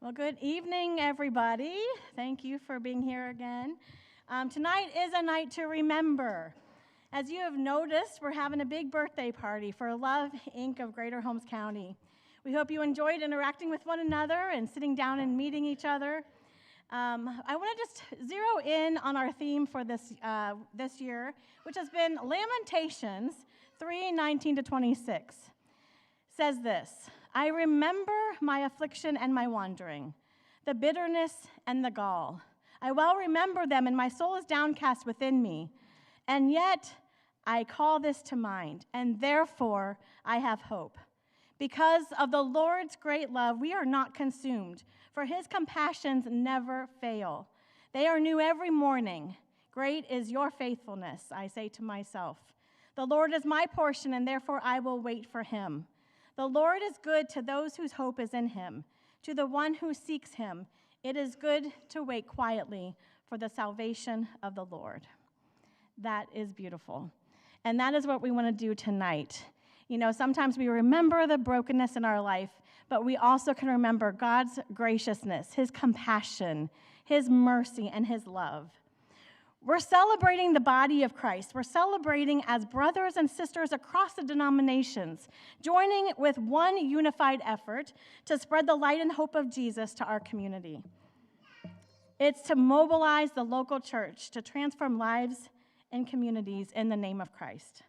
Well, good evening, everybody. Thank you for being here again. Tonight is a night to remember. As you have noticed, we're having a big birthday party for Love Inc. of Greater Holmes County. We hope you enjoyed interacting with one another and sitting down and meeting each other. I want to just zero in on our theme for this year, which has been Lamentations 3:19-26. Says this: I remember my affliction and my wandering, the bitterness and the gall. I well remember them, and my soul is downcast within me. And yet I call this to mind, and therefore I have hope. Because of the Lord's great love, we are not consumed, for his compassions never fail. They are new every morning. Great is your faithfulness, I say to myself. The Lord is my portion, and therefore I will wait for him. The Lord is good to those whose hope is in him. To the one who seeks him, it is good to wait quietly for the salvation of the Lord. That is beautiful. And that is what we want to do tonight. You know, sometimes we remember the brokenness in our life, but we also can remember God's graciousness, his compassion, his mercy, and his love. We're celebrating the body of Christ. We're celebrating as brothers and sisters across the denominations, joining with one unified effort to spread the light and hope of Jesus to our community. It's to mobilize the local church to transform lives and communities in the name of Christ.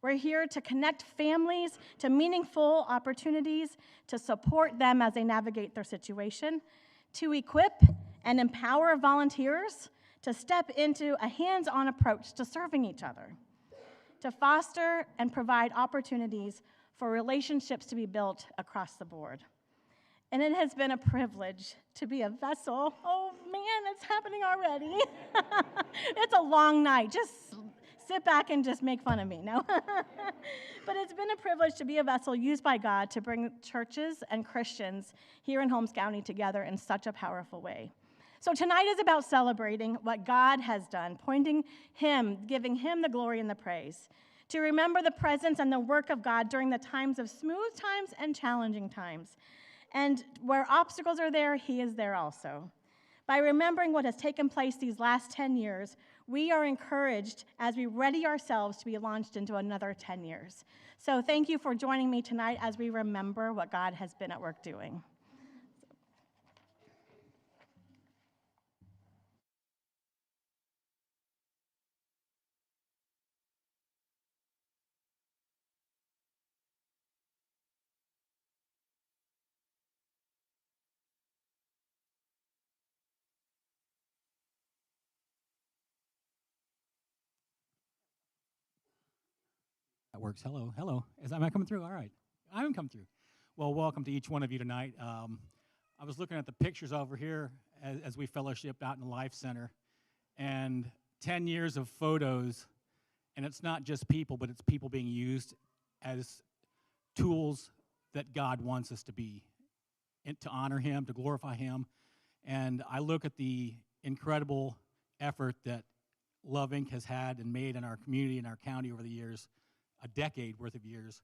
We're here to connect families to meaningful opportunities, to support them as they navigate their situation, to equip and empower volunteers to step into a hands-on approach to serving each other, to foster and provide opportunities for relationships to be built across the board. And it has been a privilege to be a vessel. Oh man, it's happening already. It's a long night. Just sit back and just make fun of me, no? But it's been a privilege to be a vessel used by God to bring churches and Christians here in Holmes County together in such a powerful way. So tonight is about celebrating what God has done, pointing him, giving him the glory and the praise, to remember the presence and the work of God during the times of smooth times and challenging times. And where obstacles are there, he is there also. By remembering what has taken place these last 10 years, we are encouraged as we ready ourselves to be launched into another 10 years. So thank you for joining me tonight as we remember what God has been at work doing. That works. Hello, hello. Am I coming through? All right. I'm coming through. Well, welcome to each one of you tonight. I was looking at the pictures over here as we fellowshipped out in the Life Center, and 10 years of photos, and it's not just people, but it's people being used as tools that God wants us to be, and to honor him, to glorify him. And I look at the incredible effort that Love Inc. has had and made in our community and our county over the years, a decade worth of years,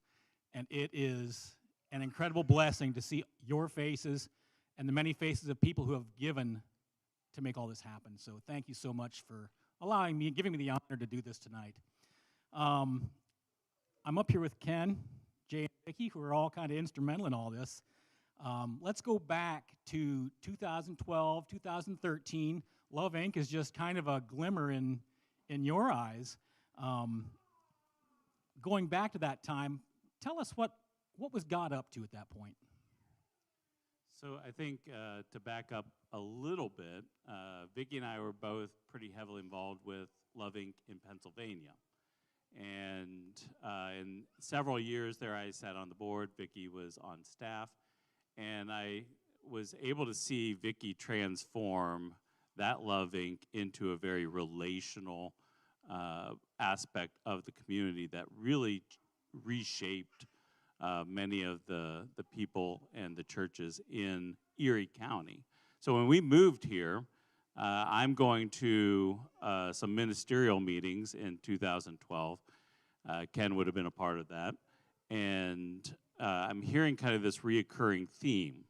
and it is an incredible blessing to see your faces and the many faces of people who have given to make all this happen. So thank you so much for allowing me, giving me the honor to do this tonight. I'm up here with Ken, Jay, and Vicki, who are all kind of instrumental in all this. Let's go back to 2012, 2013. Love Inc. is just kind of a glimmer in your eyes. Going back to that time, tell us what was God up to at that point? So I think to back up a little bit, Vicki and I were both pretty heavily involved with Love Inc. in Pennsylvania. And in several years there, I sat on the board. Vicki was on staff. And I was able to see Vicki transform that Love Inc. into a very relational aspect of the community that really reshaped many of the people and the churches in Erie County. So when we moved here, I'm going to some ministerial meetings in 2012. Ken would have been a part of that. And I'm hearing kind of this reoccurring theme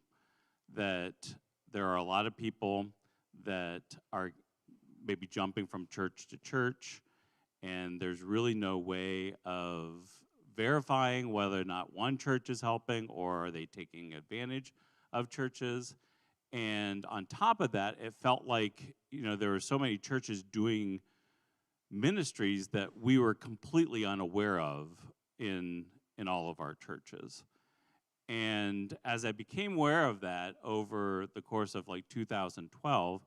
that there are a lot of people that are maybe jumping from church to church, and there's really no way of verifying whether or not one church is helping or are they taking advantage of churches. And on top of that, it felt like, there were so many churches doing ministries that we were completely unaware of in all of our churches. And as I became aware of that over the course of like 2012,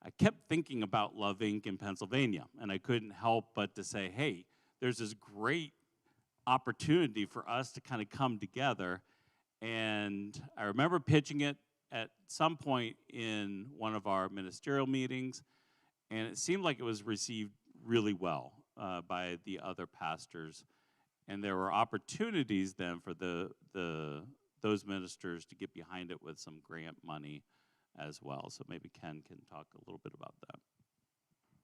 I kept thinking about Love Inc. in Pennsylvania, and I couldn't help but to say, hey, there's this great opportunity for us to kind of come together. And I remember pitching it at some point in one of our ministerial meetings, and it seemed like it was received really well by the other pastors. And there were opportunities then for those ministers to get behind it with some grant money as well. So maybe Ken can talk a little bit about that.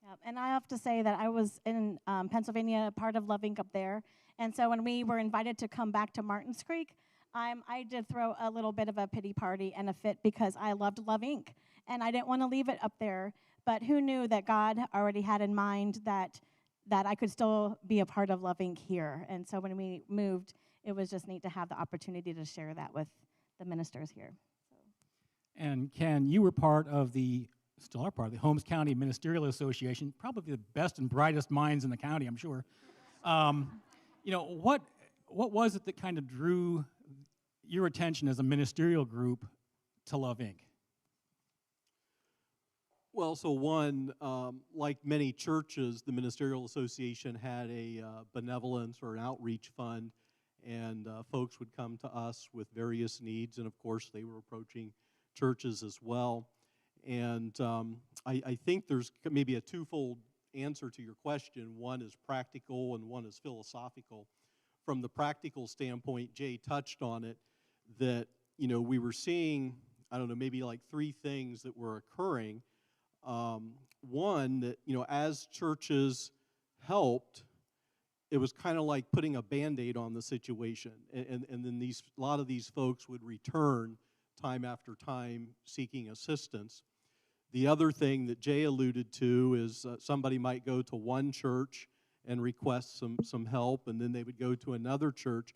Yeah, and I have to say that I was in Pennsylvania, part of Love Inc. up there. And so when we were invited to come back to Martins Creek, I did throw a little bit of a pity party and a fit because I loved Love Inc. And I didn't want to leave it up there. But who knew that God already had in mind that I could still be a part of Love Inc. here. And so when we moved, it was just neat to have the opportunity to share that with the ministers here. And Ken, you were still are part of the Holmes County Ministerial Association, probably the best and brightest minds in the county, I'm sure. What was it that kind of drew your attention as a ministerial group to Love Inc.? Well, so one, like many churches, the Ministerial Association had a benevolence or an outreach fund, and folks would come to us with various needs, and of course they were approaching churches as well. And I think there's maybe a twofold answer to your question. One is practical and one is philosophical. From the practical standpoint, Jay touched on it, that, we were seeing, maybe like three things that were occurring. One, that, as churches helped, it was kind of like putting a Band-Aid on the situation. And then a lot of these folks would return time after time seeking assistance. The other thing that Jay alluded to is somebody might go to one church and request some help, and then they would go to another church.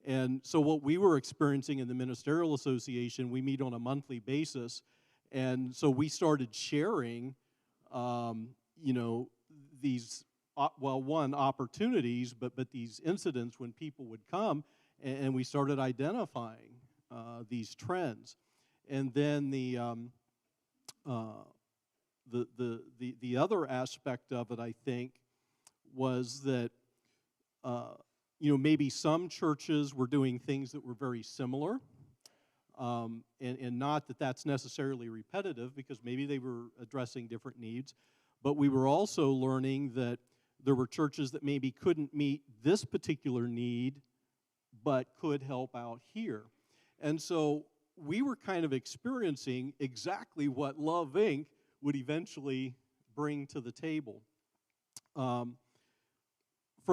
And so what we were experiencing in the Ministerial Association, we meet on a monthly basis, and so we started sharing, these, opportunities, but these incidents when people would come, and we started identifying these trends. And then the other aspect of it, I think, was that maybe some churches were doing things that were very similar, and not that that's necessarily repetitive, because maybe they were addressing different needs, but we were also learning that there were churches that maybe couldn't meet this particular need, but could help out here. And so we were kind of experiencing exactly what Love Inc. would eventually bring to the table. From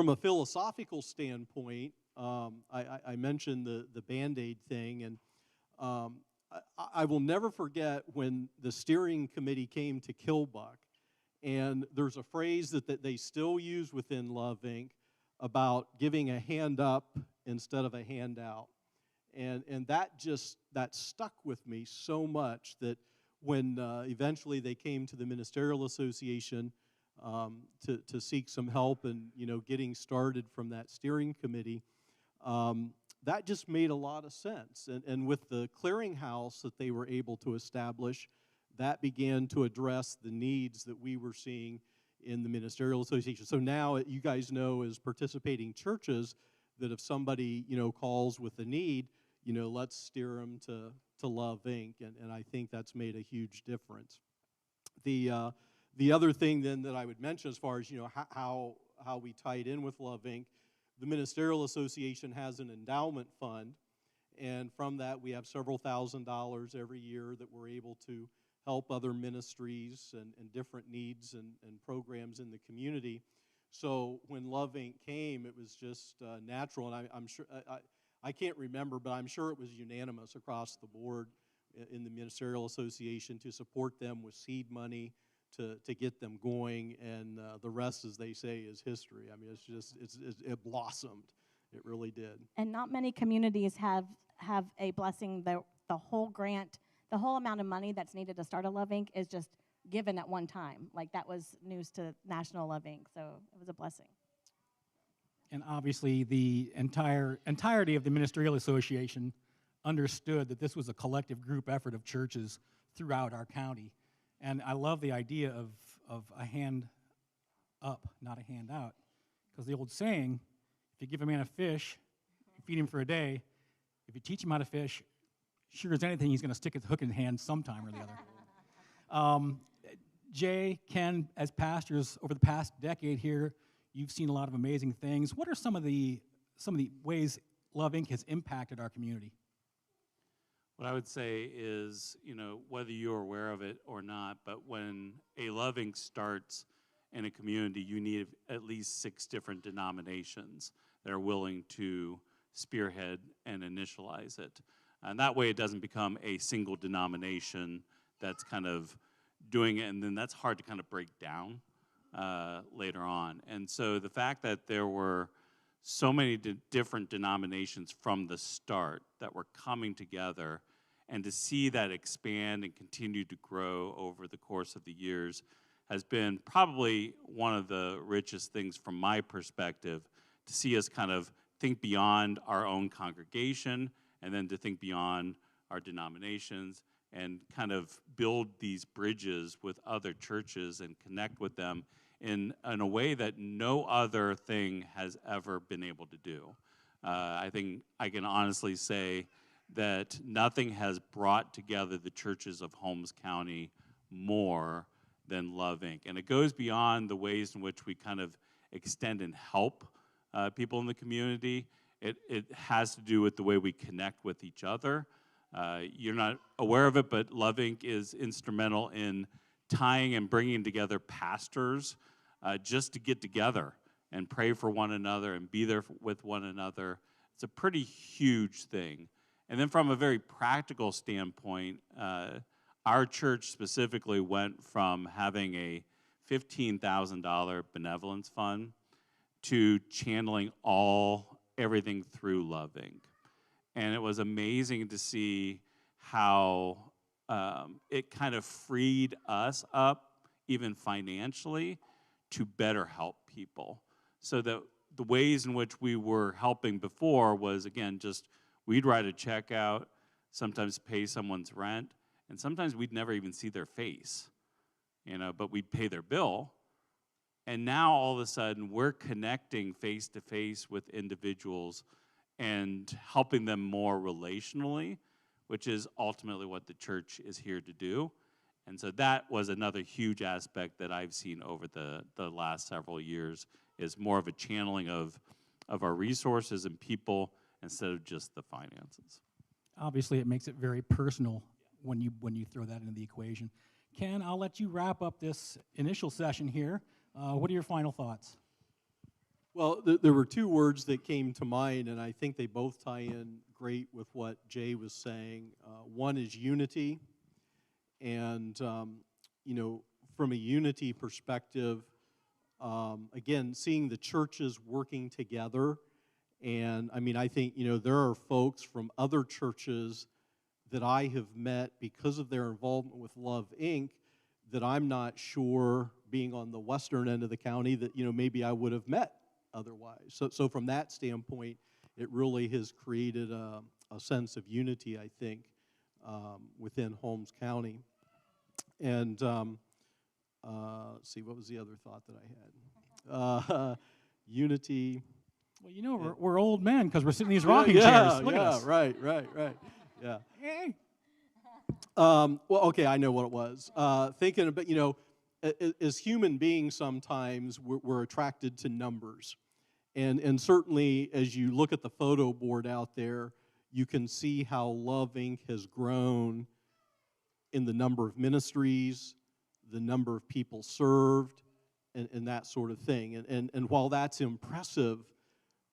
a philosophical standpoint, I mentioned the Band-Aid thing, and I will never forget when the steering committee came to Kilbuck, and there's a phrase that they still use within Love Inc. about giving a hand up instead of a handout. And that stuck with me so much that when eventually they came to the Ministerial Association to seek some help and getting started from that steering committee, that just made a lot of sense. And with the clearinghouse that they were able to establish, that began to address the needs that we were seeing in the Ministerial Association. So now you guys know, as participating churches, that if somebody calls with a need, let's steer them to Love Inc. And I think that's made a huge difference. The other thing then that I would mention, as far as how we tied in with Love Inc., the Ministerial Association has an endowment fund, and from that we have several $1,000s every year that we're able to help other ministries and different needs and programs in the community. So when Love Inc. came, it was just natural, and I'm sure, I can't remember, but I'm sure it was unanimous across the board in the Ministerial Association to support them with seed money to get them going, and the rest, as they say, is history. I mean, it blossomed. It really did. And not many communities have a blessing. The whole grant, the whole amount of money that's needed to start a Love Inc. is just given at one time. Like, that was news to National Love Inc., so it was a blessing. And obviously, the entirety of the Ministerial Association understood that this was a collective group effort of churches throughout our county. And I love the idea of a hand up, not a hand out. Because the old saying, if you give a man a fish, you feed him for a day. If you teach him how to fish, sure as anything, he's going to stick his hook in his hand sometime or the other. Jay, Ken, as pastors over the past decade here, you've seen a lot of amazing things. What are some of the ways Love Inc. has impacted our community? What I would say is, whether you're aware of it or not, but when a Love Inc. starts in a community, you need at least 6 different denominations that are willing to spearhead and initialize it. And that way it doesn't become a single denomination that's kind of doing it, and then that's hard to kind of break down later on. And so the fact that there were so many different denominations from the start that were coming together, and to see that expand and continue to grow over the course of the years has been probably one of the richest things from my perspective, to see us kind of think beyond our own congregation and then to think beyond our denominations and kind of build these bridges with other churches and connect with them in a way that no other thing has ever been able to do. I think I can honestly say that nothing has brought together the churches of Holmes County more than Love Inc. And it goes beyond the ways in which we kind of extend and help people in the community. It has to do with the way we connect with each other. You're not aware of it, but Love Inc. is instrumental in tying and bringing together pastors just to get together and pray for one another and be there with one another. It's a pretty huge thing. And then from a very practical standpoint, our church specifically went from having a $15,000 benevolence fund to channeling everything through Love Inc. And it was amazing to see how it kind of freed us up, even financially, to better help people. So that the ways in which we were helping before was, again, just we'd write a check out, sometimes pay someone's rent, and sometimes we'd never even see their face, but we'd pay their bill. And now all of a sudden we're connecting face to face with individuals and helping them more relationally, which is ultimately what the church is here to do. And so that was another huge aspect that I've seen over the last several years, is more of a channeling of our resources and people instead of just the finances. Obviously, it makes it very personal when you throw that into the equation. Ken, I'll let you wrap up this initial session here. What are your final thoughts? Well, there were 2 words that came to mind, and I think they both tie in great with what Jay was saying. One is unity, and from a unity perspective, again, seeing the churches working together, and I think there are folks from other churches that I have met because of their involvement with Love Inc. that I'm not sure, being on the western end of the county, that maybe I would have met otherwise. So from that standpoint, it really has created a sense of unity, I think, within Holmes County. And let's see, what was the other thought that I had? Unity. Well, we're old men because we're sitting in these rocking chairs. Look at us. Right. Yeah. Hey. Well, okay, I know what it was. Thinking about, as human beings, sometimes we're attracted to numbers. And certainly, as you look at the photo board out there, you can see how Love Inc. has grown in the number of ministries, the number of people served, and that sort of thing. And while that's impressive,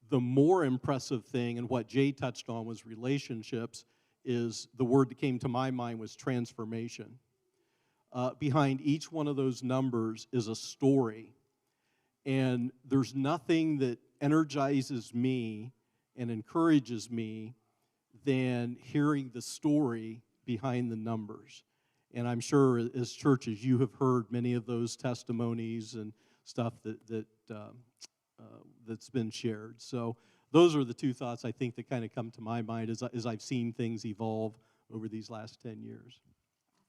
the more impressive thing, and what Jay touched on, was relationships, is the word that came to my mind was transformation. Behind each one of those numbers is a story. And there's nothing that energizes me and encourages me than hearing the story behind the numbers. And I'm sure as churches you have heard many of those testimonies and stuff that's been shared. So those are the two thoughts I think that kind of come to my mind as I've seen things evolve over these last 10 years.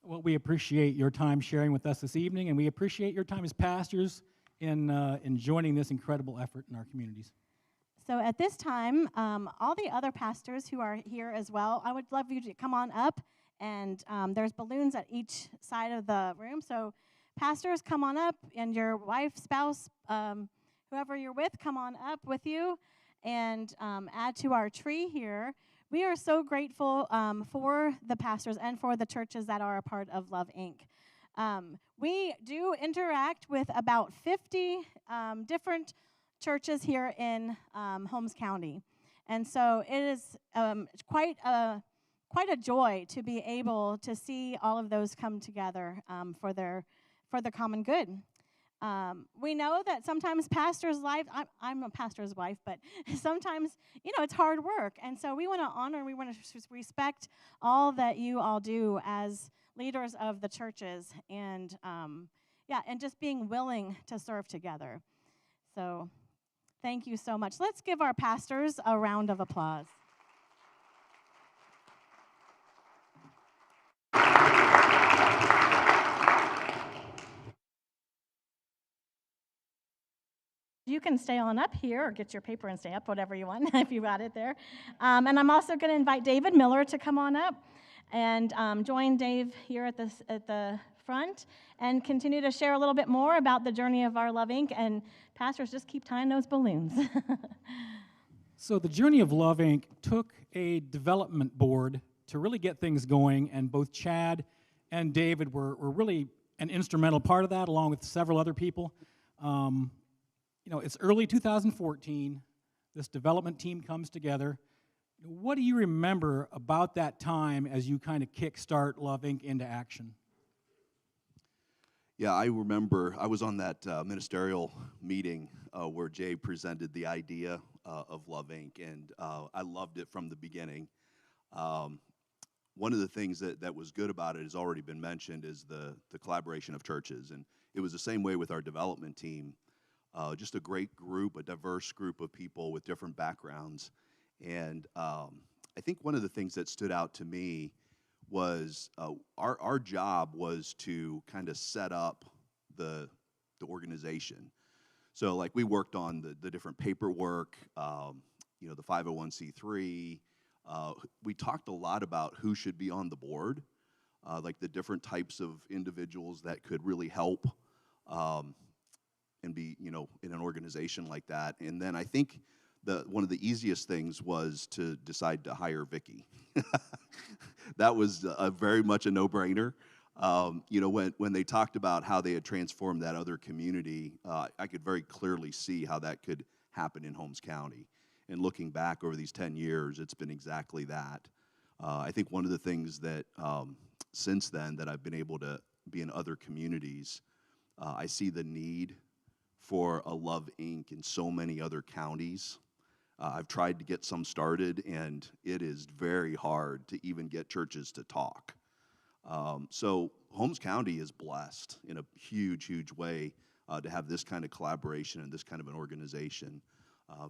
Well, we appreciate your time sharing with us this evening, and we appreciate your time as pastors in joining this incredible effort in our communities. So at this time, all the other pastors who are here as well, I would love you to come on up, and there's balloons at each side of the room. So pastors, come on up, and your wife, spouse, whoever you're with, come on up with you and add to our tree here. We are so grateful for the pastors and for the churches that are a part of Love Inc. We do interact with about 50 different churches here in Holmes County. And so it is quite a joy to be able to see all of those come together for the common good. We know that sometimes pastors' life, I'm a pastor's wife, but sometimes, it's hard work. And so we want to honor and we want to respect all that you all do as leaders of the churches and just being willing to serve together. So thank you so much. Let's give our pastors a round of applause. You can stay on up here or get your paper and stay up, whatever you want, if you got it there. And I'm also going to invite David Miller to come on up and join Dave here at the front and continue to share a little bit more about the journey of our Love Inc. And pastors, just keep tying those balloons. So the journey of Love Inc. took a development board to really get things going, and both Chad and David were really an instrumental part of that, along with several other people. It's early 2014. This development team comes together. What do you remember about that time as you kind of kickstart Love Inc. into action? Yeah, I remember I was on that ministerial meeting where Jay presented the idea of Love Inc., and I loved it from the beginning. One of the things that was good about it has already been mentioned is the collaboration of churches, and it was the same way with our development team. Just a great group, a diverse group of people with different backgrounds. And I think one of the things that stood out to me was our job was to kind of set up the organization. So like we worked on the different paperwork, the 501c3. We talked a lot about who should be on the board, like the different types of individuals that could really help and be, in an organization like that. And then I think one of the easiest things was to decide to hire Vicki. That was very much a no-brainer. When they talked about how they had transformed that other community, I could very clearly see how that could happen in Holmes County. And looking back over these 10 years, it's been exactly that. I think one of the things that since then that I've been able to be in other communities, I see the need for a Love Inc. in so many other counties. I've tried to get some started, and it is very hard to even get churches to talk. So Holmes County is blessed in a huge, huge way to have this kind of collaboration and this kind of an organization.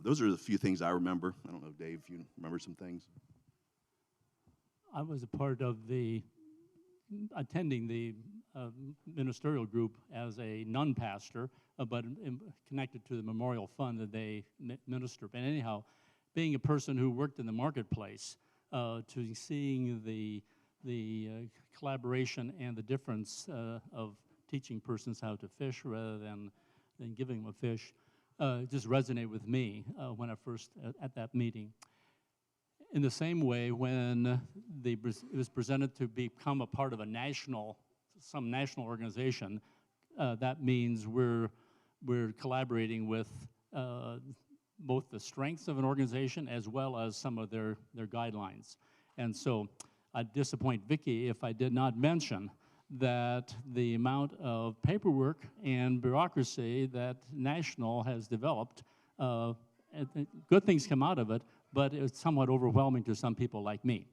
Those are the few things I remember. I don't know, Dave, if you remember some things. I was a part of attending the ministerial group as a non-pastor, but connected to the Memorial Fund that they minister. But anyhow, being a person who worked in the marketplace, to seeing the collaboration and the difference of teaching persons how to fish rather than giving them a fish, just resonated with me when I first at that meeting. In the same way, when it was presented to become a part of some national organization, that means we're collaborating with both the strengths of an organization as well as some of their guidelines. And so I'd disappoint Vicki if I did not mention that the amount of paperwork and bureaucracy that National has developed, good things come out of it, but it's somewhat overwhelming to some people like me.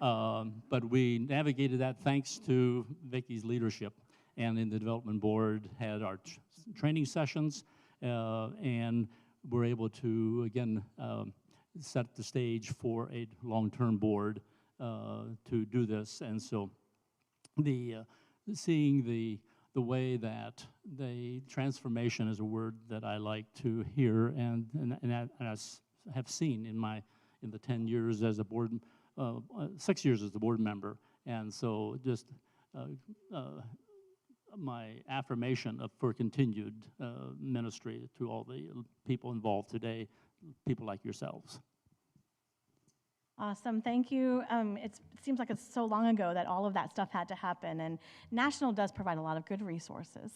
But we navigated that thanks to Vicki's leadership, and in the development board had our training sessions, and we're able to, again, set the stage for a long-term board to do this. And so seeing the way that the transformation is a word that I like to hear, and I have seen in the 10 years as a board, 6 years as a board member, and so just my affirmation for continued ministry to all the people involved today, people like yourselves. Awesome, thank you. It seems like it's so long ago that all of that stuff had to happen, and National does provide a lot of good resources.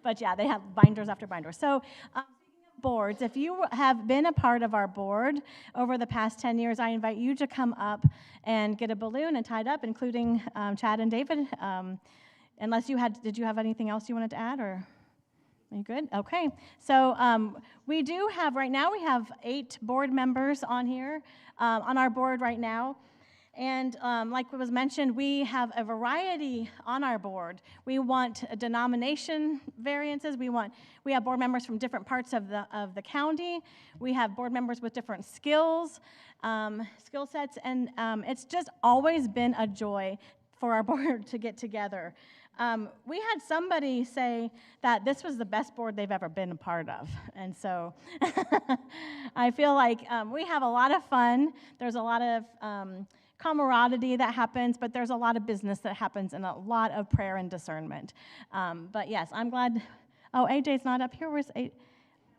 But yeah, they have binders after binders. So speaking of boards, if you have been a part of our board over the past 10 years, I invite you to come up and get a balloon and tie it up, including Chad and David. Unless did you have anything else you wanted to add, or? Are you good? Okay. So we do have, right now, we have 8 board members on here, on our board right now. And like was mentioned, we have a variety on our board. We want denomination variances. We have board members from different parts of the county. We have board members with different skill sets, and it's just always been a joy for our board to get together. We had somebody say that this was the best board they've ever been a part of, and so I feel like we have a lot of fun. There's a lot of camaraderie that happens, but there's a lot of business that happens and a lot of prayer and discernment. But yes, I'm glad. Oh, AJ's not up here. Where's AJ?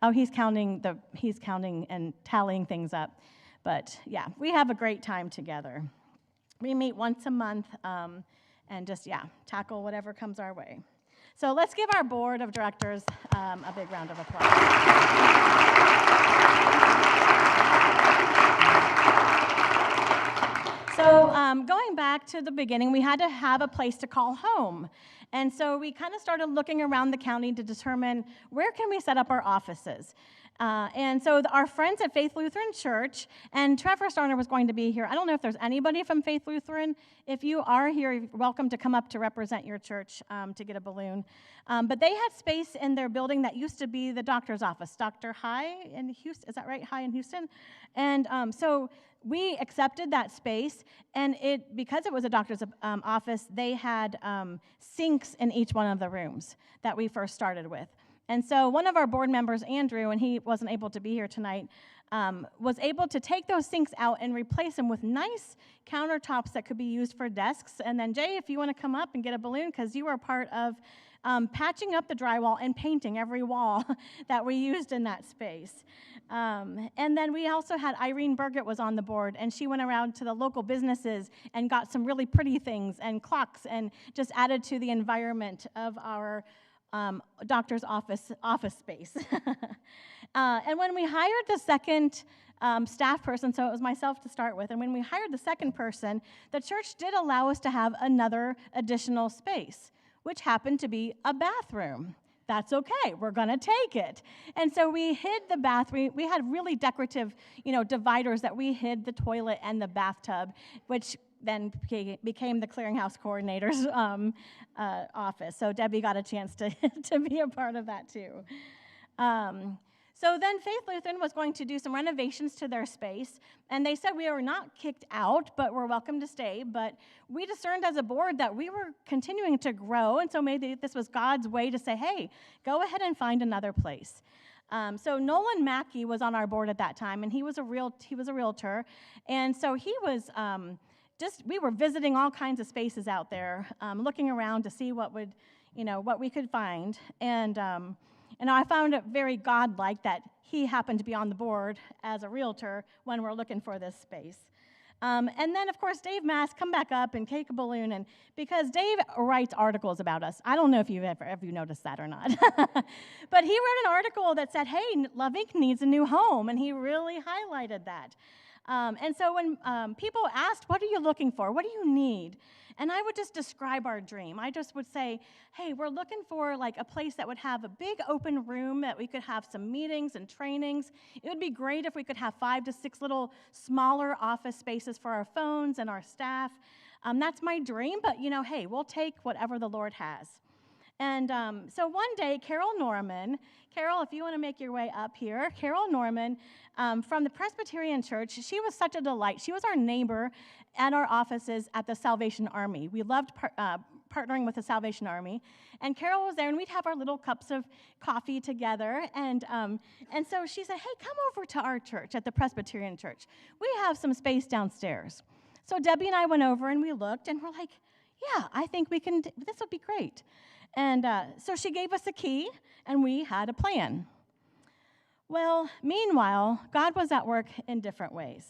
Oh, he's counting and tallying things up. But yeah, we have a great time together. We meet once a month. And just, tackle whatever comes our way. So let's give our board of directors a big round of applause. So going back to the beginning, we had to have a place to call home. And so we kind of started looking around the county to determine where can we set up our offices. And so our friends at Faith Lutheran Church, and Trevor Starner was going to be here. I don't know if there's anybody from Faith Lutheran. If you are here, you're welcome to come up to represent your church to get a balloon. But they had space in their building that used to be the doctor's office, Dr. High in Houston. Is that right? High in Houston? And so we accepted that space, and because it was a doctor's office, they had sinks in each one of the rooms that we first started with. And so one of our board members, Andrew, and he wasn't able to be here tonight, was able to take those sinks out and replace them with nice countertops that could be used for desks. And then, Jay, if you want to come up and get a balloon, because you were part of patching up the drywall and painting every wall that we used in that space. And then we also had Irene Burgett was on the board, and she went around to the local businesses and got some really pretty things and clocks and just added to the environment of our doctor's office space. And when we hired the second staff person, so it was myself to start with, and when we hired the second person, the church did allow us to have another additional space, which happened to be a bathroom. That's okay, we're gonna take it. And so we hid the bathroom. We had really decorative, dividers that we hid the toilet and the bathtub, which then became the clearinghouse coordinator's office. So Debbie got a chance to be a part of that too. So then Faith Lutheran was going to do some renovations to their space, and they said we were not kicked out, but we're welcome to stay. But we discerned as a board that we were continuing to grow, and so maybe this was God's way to say, hey, go ahead and find another place. So Nolan Mackey was on our board at that time, and he was a realtor, and so he was we were visiting all kinds of spaces out there, looking around to see what we could find, and I found it very God-like that he happened to be on the board as a realtor when we're looking for this space. And then, of course, Dave Mass, come back up and take a balloon, and because Dave writes articles about us. I don't know if you've ever noticed that or not. But he wrote an article that said, hey, Love Inc. needs a new home, and he really highlighted that. And so when people asked, what are you looking for? What do you need? And I would just describe our dream. I just would say, hey, we're looking for like a place that would have a big open room that we could have some meetings and trainings. It would be great if we could have 5 to 6 little smaller office spaces for our phones and our staff. That's my dream, but hey, we'll take whatever the Lord has. And so one day, Carol Norman, Carol, if you want to make your way up here, Carol Norman from the Presbyterian Church, she was such a delight. She was our neighbor at our offices at the Salvation Army. We loved partnering with the Salvation Army. And Carol was there, and we'd have our little cups of coffee together. And so she said, hey, come over to our church at the Presbyterian Church. We have some space downstairs. So Debbie and I went over, and we looked, and we're like, yeah, I think we can, this would be great. And so she gave us a key, and we had a plan. Well, meanwhile, God was at work in different ways.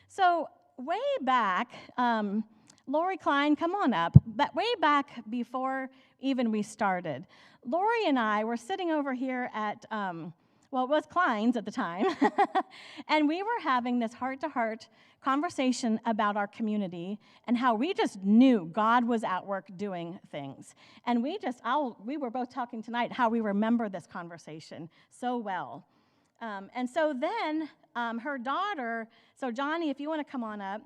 So way back, Lori Klein, come on up, but way back before even we started, Lori and I were sitting over here at, well, it was Klein's at the time, and we were having this heart-to-heart conversation about our community and how we just knew God was at work doing things. And we were both talking tonight how we remember this conversation so well. And so then her daughter, so Johnny, if you want to come on up,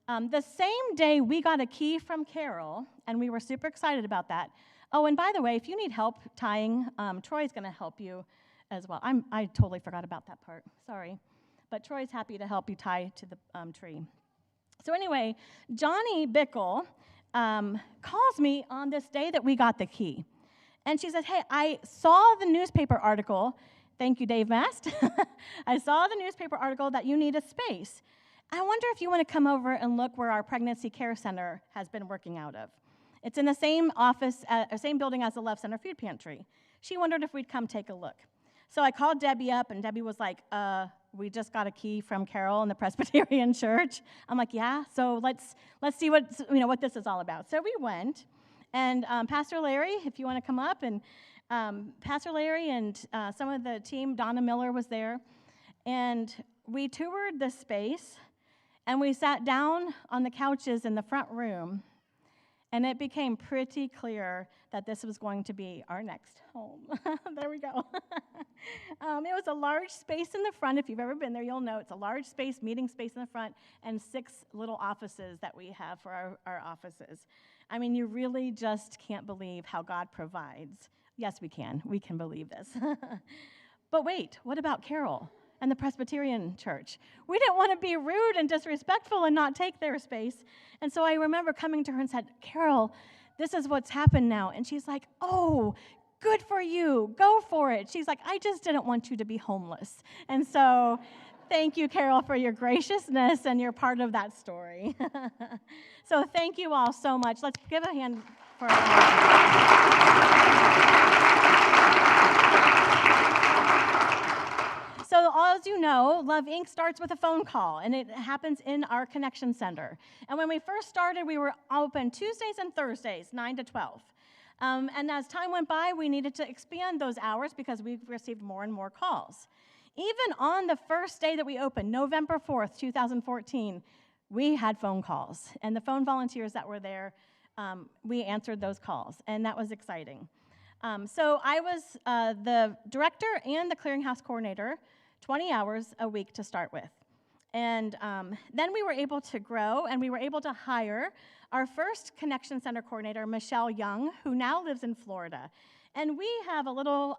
the same day we got a key from Carol, and we were super excited about that. Oh, and by the way, if you need help tying, Troy's going to help you as well. I totally forgot about that part. Sorry. But Troy's happy to help you tie to the tree. So anyway, Johnny Bickle calls me on this day that we got the key. And she says, hey, I saw the newspaper article. Thank you, Dave Mast. I saw the newspaper article that you need a space. I wonder if you want to come over and look where our pregnancy care center has been working out of. It's in the same office, same building as the Love Center Food Pantry. She wondered if we'd come take a look. So I called Debbie up, and Debbie was like, we just got a key from Carol in the Presbyterian Church. I'm like, yeah, so let's see what this is all about. So we went, and Pastor Larry, if you want to come up, and Pastor Larry and some of the team, Donna Miller was there, and we toured the space, and we sat down on the couches in the front room, and it became pretty clear that this was going to be our next home. There we go. It was a large space in the front. If you've ever been there, you'll know it's a large space, meeting space in the front, and 6 little offices that we have for our offices. I mean, you really just can't believe how God provides. Yes, we can. We can believe this. But wait, what about Carol and the Presbyterian Church? We didn't want to be rude and disrespectful and not take their space. And so I remember coming to her and said, Carol, this is what's happened now. And she's like, oh, good for you. Go for it. She's like, I just didn't want you to be homeless. And so thank you, Carol, for your graciousness, and you're part of that story. So thank you all so much. Let's give a hand for So as you know, Love Inc. starts with a phone call, and it happens in our Connection Center. And when we first started, we were open Tuesdays and Thursdays, 9 to 12. And as time went by, we needed to expand those hours because we received more and more calls. Even on the first day that we opened, November 4th, 2014, we had phone calls. And the phone volunteers that were there, we answered those calls, and that was exciting. So I was the director and the clearinghouse coordinator, 20 hours a week to start with. And then we were able to grow, and we were able to hire our first Connection Center coordinator, Michelle Young, who now lives in Florida. And we have a little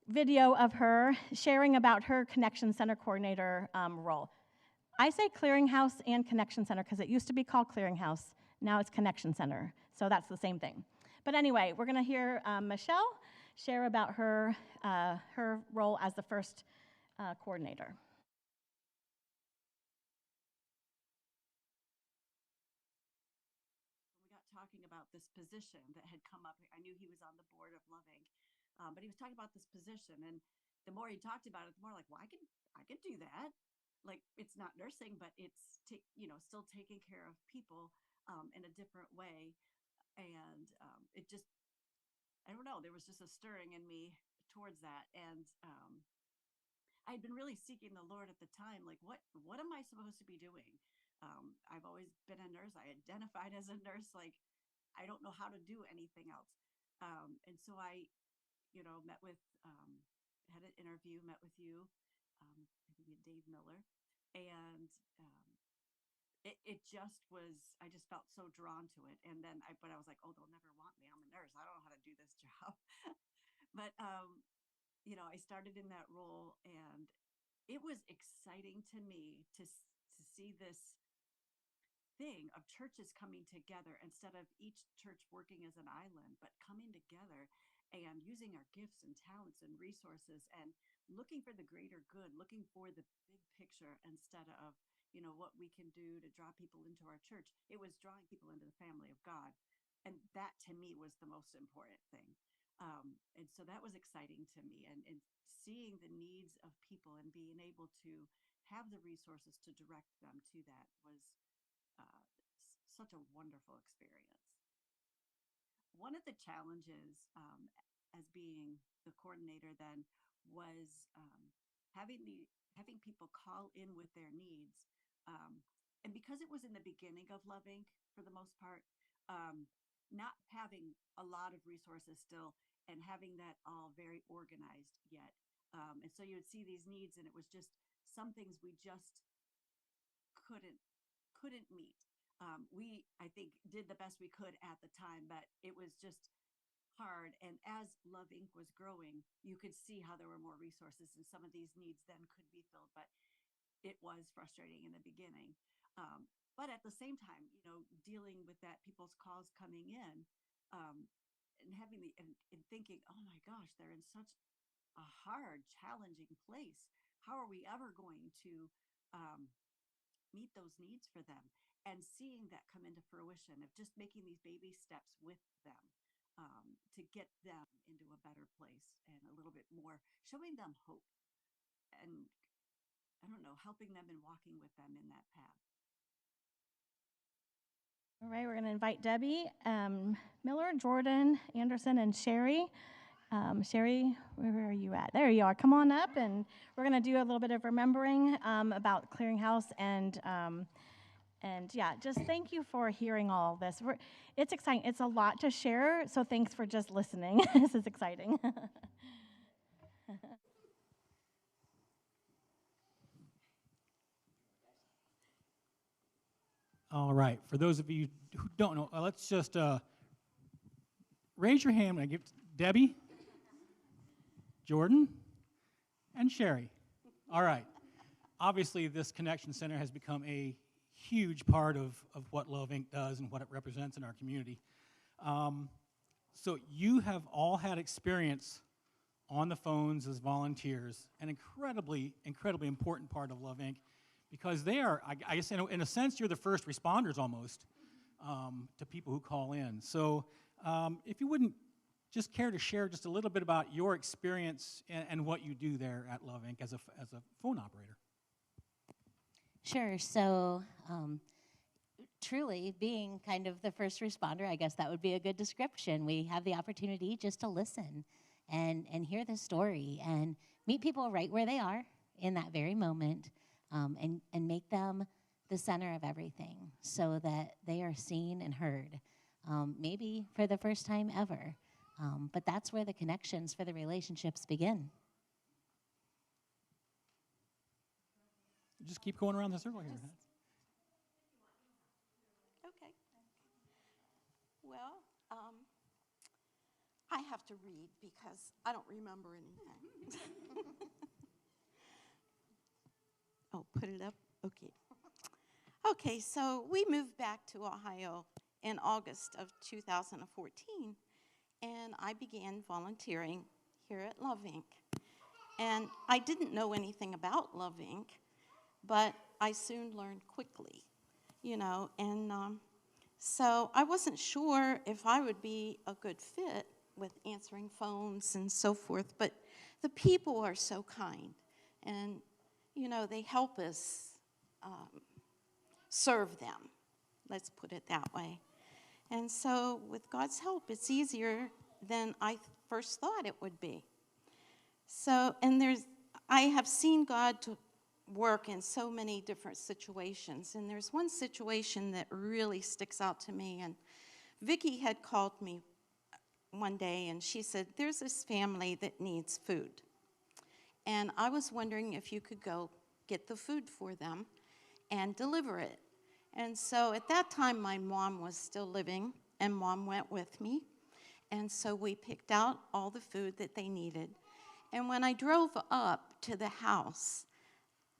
video of her sharing about her Connection Center coordinator role. I say clearinghouse and Connection Center because it used to be called clearinghouse. Now it's Connection Center, so that's the same thing. But anyway, we're going to hear Michelle share about her role as the first coordinator. We got talking about this position that had come up. I knew he was on the board of Love Inc., but he was talking about this position, and the more he talked about it, the more like, well, I could do that. Like, it's not nursing, but it's still taking care of people in a different way, and it just, I don't know, there was just a stirring in me towards that, and I'd been really seeking the Lord at the time, like what am I supposed to be doing? I've always been a nurse. I identified as a nurse. Like I don't know how to do anything else. And so I, met with, had an interview, met with you, I think you had Dave Miller, and it just was, I just felt so drawn to it. And then but I was like, oh, they'll never want me. I'm a nurse. I don't know how to do this job. But, I started in that role, and it was exciting to me to see this thing of churches coming together instead of each church working as an island, but coming together and using our gifts and talents and resources and looking for the greater good, looking for the big picture instead of, what we can do to draw people into our church. It was drawing people into the family of God. And that to me was the most important thing. And so that was exciting to me, and seeing the needs of people and being able to have the resources to direct them to that was such a wonderful experience. One of the challenges, as being the coordinator then, was having people call in with their needs, and because it was in the beginning of Love Inc. for the most part, not having a lot of resources still, and having that all very organized yet, and so you would see these needs, and it was just some things we just couldn't meet. We, I think, did the best we could at the time, but it was just hard. And as Love Inc. was growing, you could see how there were more resources, and some of these needs then could be filled, but it was frustrating in the beginning. But at the same time, dealing with that, people's calls coming in, and having and thinking, oh my gosh, they're in such a hard, challenging place. How are we ever going to meet those needs for them? And seeing that come into fruition of just making these baby steps with them, to get them into a better place and a little bit more, showing them hope, and I don't know, helping them and walking with them in that path. All right, we're going to invite Debbie, Miller, Jordan, Anderson, and Sherry. Sherry, where are you at? There you are. Come on up, and we're going to do a little bit of remembering about Clearinghouse, and yeah, just thank you for hearing all of this. It's exciting. It's a lot to share, so thanks for just listening. This is exciting. All right. For those of you who don't know, let's just raise your hand when I give Debbie, Jordan, and Sherry. All right. Obviously, this Connection Center has become a huge part of what Love Inc. does and what it represents in our community. So you have all had experience on the phones as volunteers, an incredibly, incredibly important part of Love Inc., because they are, I guess, in a sense, you're the first responders almost to people who call in. So if you wouldn't just care to share just a little bit about your experience and what you do there at Love Inc. as a phone operator. Sure. So truly being kind of the first responder, I guess that would be a good description. We have the opportunity just to listen and hear the story and meet people right where they are in that very moment, and make them the center of everything so that they are seen and heard, maybe for the first time ever. But that's where the connections for the relationships begin. Just keep going around the circle here. Okay. Well, I have to read because I don't remember anything. Oh, put it up? Okay. Okay, so we moved back to Ohio in August of 2014, and I began volunteering here at Love Inc. And I didn't know anything about Love Inc., but I soon learned quickly, and so I wasn't sure if I would be a good fit with answering phones and so forth, but the people are so kind, and, they help us serve them, let's put it that way. And so with God's help, it's easier than I first thought it would be. So, and I have seen God to work in so many different situations, and there's one situation that really sticks out to me. And Vicki had called me one day, and she said, "There's this family that needs food, and I was wondering if you could go get the food for them and deliver it." And so at that time, my mom was still living, and Mom went with me. And so we picked out all the food that they needed. And when I drove up to the house,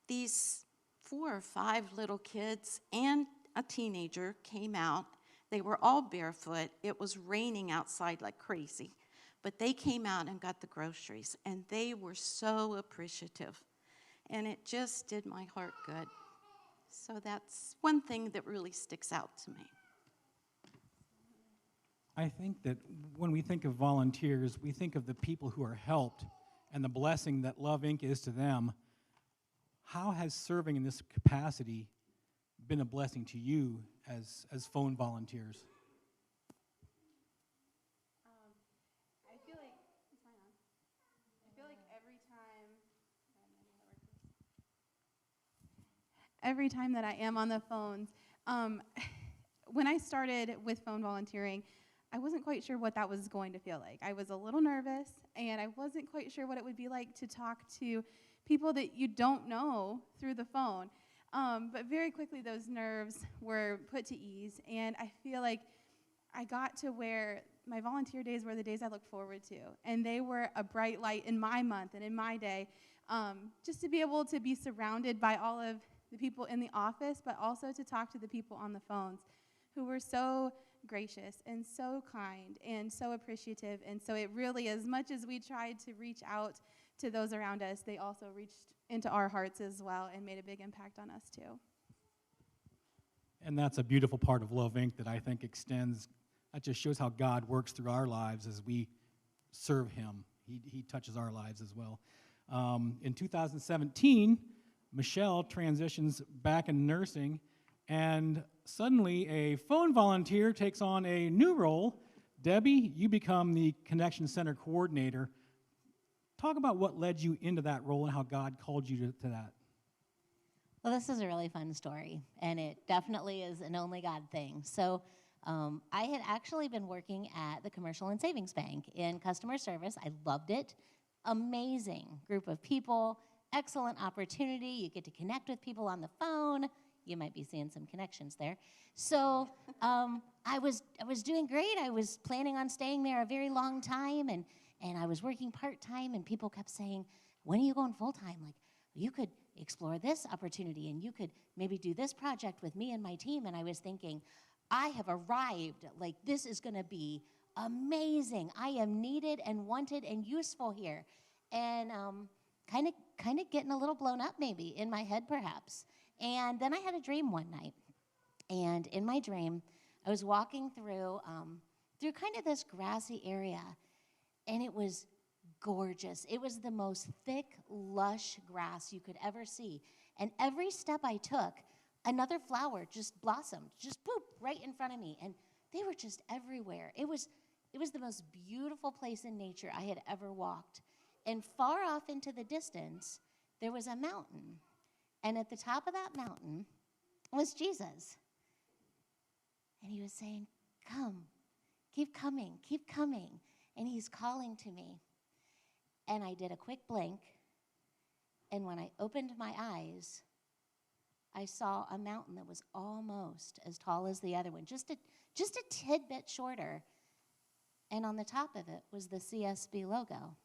these 4 or 5 little kids and a teenager came out. They were all barefoot. It was raining outside like crazy. But they came out and got the groceries, and they were so appreciative. And it just did my heart good. So that's one thing that really sticks out to me. I think that when we think of volunteers, we think of the people who are helped and the blessing that Love Inc. is to them. How has serving in this capacity been a blessing to you as phone volunteers? I feel like it's mine on. I feel like every time that I am on the phones, when I started with phone volunteering, I wasn't quite sure what that was going to feel like. I was a little nervous, and I wasn't quite sure what it would be like to talk to people that you don't know through the phone. But very quickly, those nerves were put to ease, and I feel like I got to where my volunteer days were the days I looked forward to, and they were a bright light in my month and in my day, just to be able to be surrounded by all of the people in the office, but also to talk to the people on the phones who were so gracious and so kind and so appreciative. And so it really, as much as we tried to reach out to those around us, they also reached into our hearts as well and made a big impact on us too. And that's a beautiful part of Love Inc. that I think extends, that just shows how God works through our lives as we serve Him. He touches our lives as well. In 2017, Michelle transitions back in nursing, and suddenly a phone volunteer takes on a new role. Debbie, you become the Connection Center coordinator. Talk about what led you into that role and how God called you to that. Well, this is a really fun story, and it definitely is an only God thing. So I had actually been working at the Commercial and Savings Bank in customer service. I loved it. Amazing group of people, excellent opportunity. You get to connect with people on the phone. You might be seeing some connections there. So I was doing great. I was planning on staying there a very long time, and I was working part-time, and people kept saying, "When are you going full-time? Like, you could explore this opportunity, and you could maybe do this project with me and my team." And I was thinking, I have arrived. Like, this is going to be amazing. I am needed and wanted and useful here. And kind of getting a little blown up maybe in my head perhaps. And then I had a dream one night. And in my dream, I was walking through kind of this grassy area, and it was gorgeous. It was the most thick, lush grass you could ever see. And every step I took, another flower just blossomed, just poop, right in front of me. And they were just everywhere. It was the most beautiful place in nature I had ever walked. And far off into the distance, there was a mountain. And at the top of that mountain was Jesus. And he was saying, "Come, keep coming, keep coming." And he's calling to me. And I did a quick blink. And when I opened my eyes, I saw a mountain that was almost as tall as the other one, just a tidbit shorter. And on the top of it was the CSB logo.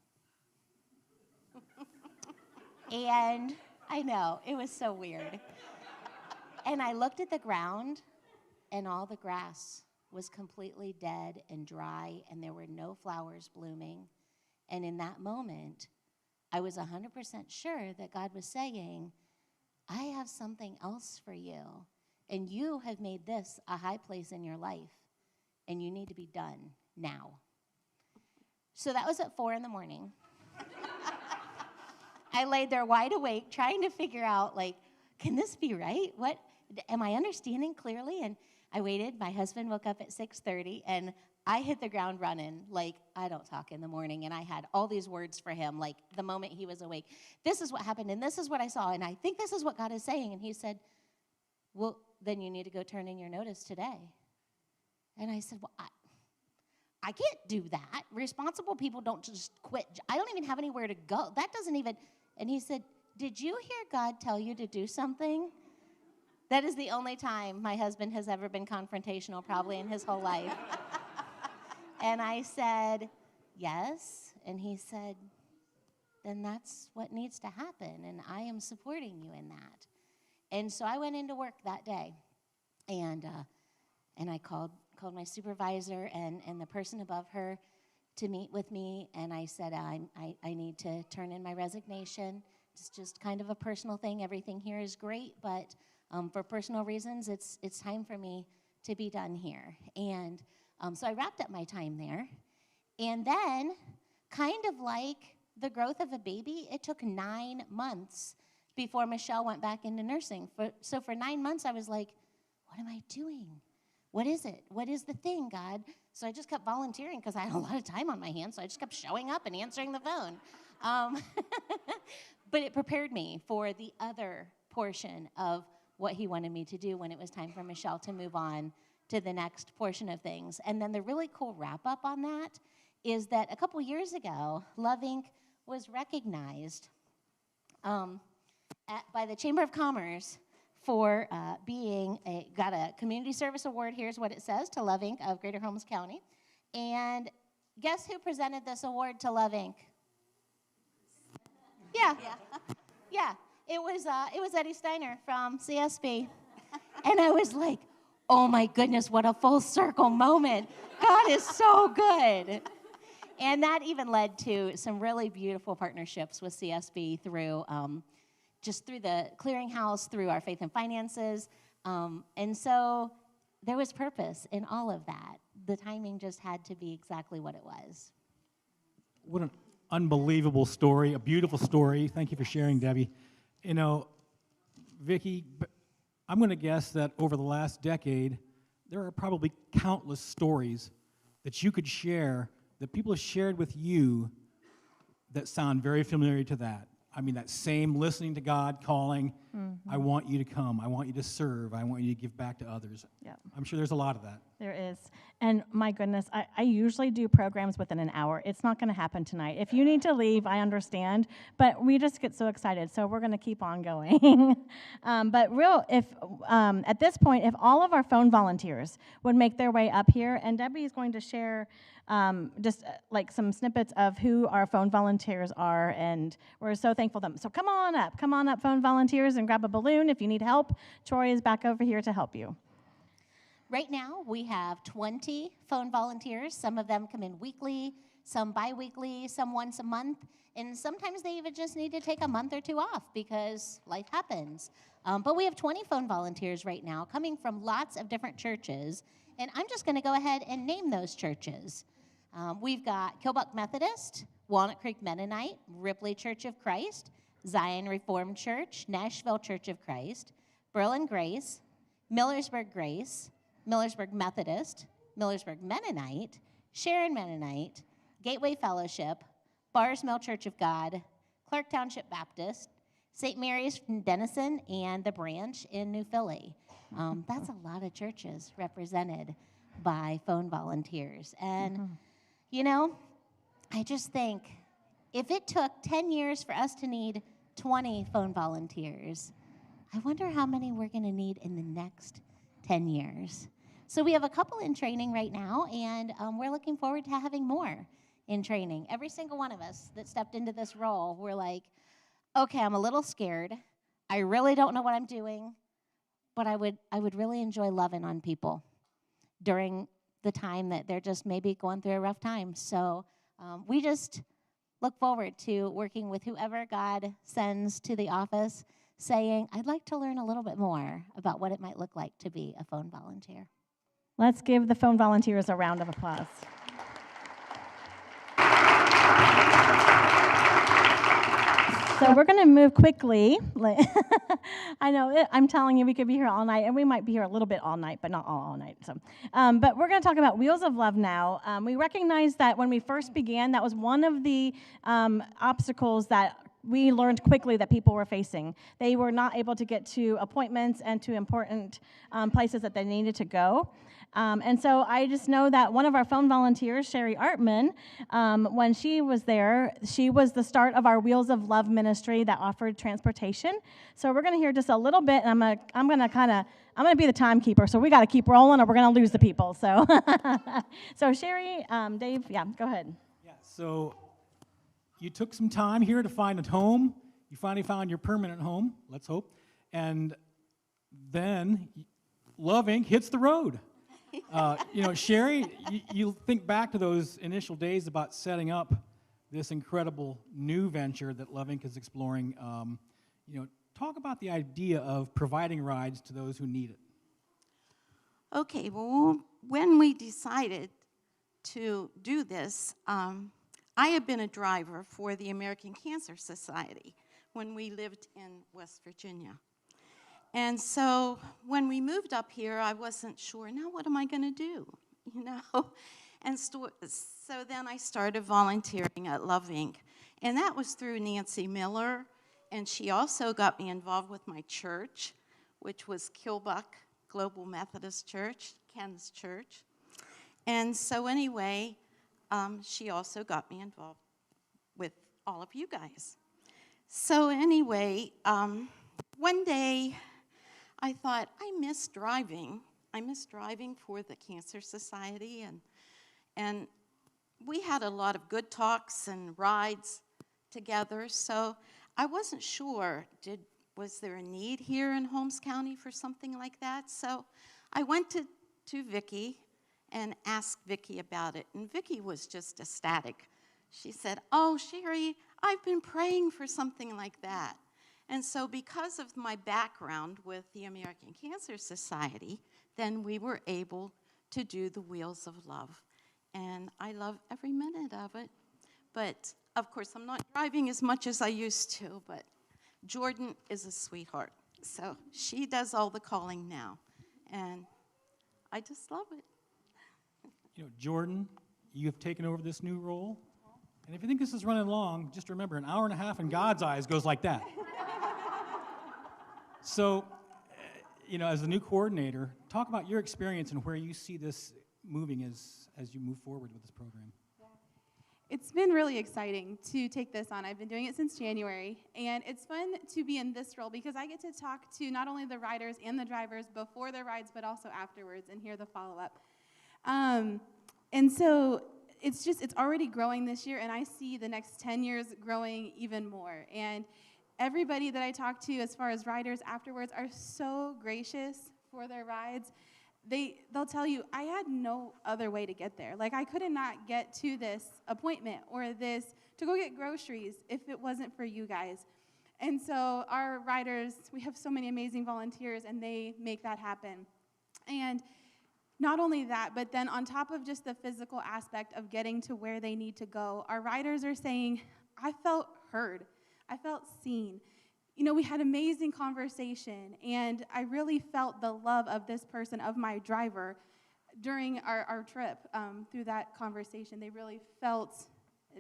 And I know, it was so weird. And I looked at the ground, and all the grass was completely dead and dry, and there were no flowers blooming. And in that moment, I was 100% sure that God was saying, "I have something else for you, and you have made this a high place in your life, and you need to be done now." So that was at 4 in the morning. I laid there wide awake, trying to figure out, like, can this be right? What, am I understanding clearly? And I waited. My husband woke up at 6:30, and I hit the ground running. Like, I don't talk in the morning, and I had all these words for him, like the moment he was awake. This is what happened, and this is what I saw, and I think this is what God is saying. And he said, well, then you need to go turn in your notice today. And I said, well, I can't do that. Responsible people don't just quit. I don't even have anywhere to go. That doesn't even, and he said, did you hear God tell you to do something? That is the only time my husband has ever been confrontational, probably in his whole life. And I said, yes. And he said, then that's what needs to happen, and I am supporting you in that. And so I went into work that day, and I called my supervisor and the person above her to meet with me, and I said, I need to turn in my resignation. It's just kind of a personal thing. Everything here is great, but for personal reasons, it's time for me to be done here. And so I wrapped up my time there. And then, kind of like the growth of a baby, it took 9 months before Michelle went back into nursing. So for 9 months, I was like, what am I doing? What is it? What is the thing, God? So I just kept volunteering because I had a lot of time on my hands, so I just kept showing up and answering the phone. But it prepared me for the other portion of what he wanted me to do when it was time for Michelle to move on to the next portion of things. And then the really cool wrap-up on that is that a couple years ago, Love Inc. was recognized by the Chamber of Commerce for got a community service award. Here's what it says, to Love Inc. of Greater Holmes County. And guess who presented this award to Love Inc.? Yeah. It was Eddie Steiner from CSB. And I was like, oh my goodness, what a full circle moment. God is so good. And that even led to some really beautiful partnerships with CSB through through the clearinghouse, through our faith and finances. And so there was purpose in all of that. The timing just had to be exactly what it was. What an unbelievable story, a beautiful story. Thank you for sharing, Debbie. You know, Vicki, I'm going to guess that over the last decade, there are probably countless stories that you could share, that people have shared with you, that sound very familiar to that. I mean, that same listening to God calling, I want you to come, I want you to serve, I want you to give back to others. Yeah. I'm sure there's a lot of that. There is. And my goodness, I usually do programs within an hour. It's not going to happen tonight. If you need to leave, I understand, but we just get so excited, so we're going to keep on going. But at this point, if all of our phone volunteers would make their way up here, and Debbie is going to share like some snippets of who our phone volunteers are, and we're so thankful for them. So come on up, phone volunteers, and grab a balloon if you need help. Troy is back over here to help you. Right now, we have 20 phone volunteers. Some of them come in weekly, some bi-weekly, some once a month, and sometimes they even just need to take a month or two off because life happens. But we have 20 phone volunteers right now coming from lots of different churches, and I'm just going to go ahead and name those churches. We've got Kilbuck Methodist, Walnut Creek Mennonite, Ripley Church of Christ, Zion Reformed Church, Nashville Church of Christ, Berlin Grace, Millersburg Grace, Millersburg Methodist, Millersburg Mennonite, Sharon Mennonite, Gateway Fellowship, Bars Mill Church of God, Clark Township Baptist, St. Mary's from Denison, and The Branch in New Philly. That's a lot of churches represented by phone volunteers. And, you know, I just think if it took 10 years for us to need 20 phone volunteers, I wonder how many we're going to need in the next 10 years. So we have a couple in training right now, and we're looking forward to having more in training. Every single one of us that stepped into this role, we're like, okay, I'm a little scared. I really don't know what I'm doing, but I would really enjoy loving on people during the time that they're just maybe going through a rough time. So we just look forward to working with whoever God sends to the office, saying, I'd like to learn a little bit more about what it might look like to be a phone volunteer. Let's give the phone volunteers a round of applause. So we're going to move quickly. I know, I'm telling you, we could be here all night, and we might be here a little bit all night, but not all night. So, but we're going to talk about Wheels of Love now. We recognize that when we first began, that was one of the obstacles that we learned quickly that people were facing. They were not able to get to appointments and to important places that they needed to go. And so I just know that one of our phone volunteers, Sherry Artman, when she was there, she was the start of our Wheels of Love ministry that offered transportation. So we're going to hear just a little bit, and I'm going to be the timekeeper. So we got to keep rolling, or we're going to lose the people. So, so Sherry, Dave, yeah, go ahead. Yeah. So you took some time here to find a home. You finally found your permanent home. Let's hope. And then Love Inc. hits the road. Sherry, you think back to those initial days about setting up this incredible new venture that Love Inc. is exploring. Talk about the idea of providing rides to those who need it. Okay, well, when we decided to do this, I had been a driver for the American Cancer Society when we lived in West Virginia. And so when we moved up here, I wasn't sure, now what am I going to do, And so then I started volunteering at Love Inc. And that was through Nancy Miller, and she also got me involved with my church, which was Kilbuck Global Methodist Church, Ken's church. And so anyway, she also got me involved with all of you guys. So anyway, one day, I thought, I miss driving. I miss driving for the Cancer Society, and we had a lot of good talks and rides together, so I wasn't sure, was there a need here in Holmes County for something like that? So I went to Vicki and asked Vicki about it, and Vicki was just ecstatic. She said, oh, Sherry, I've been praying for something like that. And so because of my background with the American Cancer Society, then we were able to do the Wheels of Love. And I love every minute of it. But, of course, I'm not driving as much as I used to, but Jordan is a sweetheart. So she does all the calling now. And I just love it. Jordan, you have taken over this new role. And if you think this is running long, just remember, an hour and a half in God's eyes goes like that. So, as the new coordinator, talk about your experience and where you see this moving as you move forward with this program. It's been really exciting to take this on. I've been doing it since January, and it's fun to be in this role because I get to talk to not only the riders and the drivers before their rides, but also afterwards and hear the follow-up. And so it's already growing this year, and I see the next 10 years growing even more. And everybody that I talk to as far as riders afterwards are so gracious for their rides. They'll tell you, I had no other way to get there. Like, I could not get to this appointment or to go get groceries if it wasn't for you guys. And so our riders, we have so many amazing volunteers, and they make that happen. And not only that, but then on top of just the physical aspect of getting to where they need to go, our riders are saying, I felt heard. I felt seen. We had amazing conversation, and I really felt the love of this person, of my driver, during our trip through that conversation. They really felt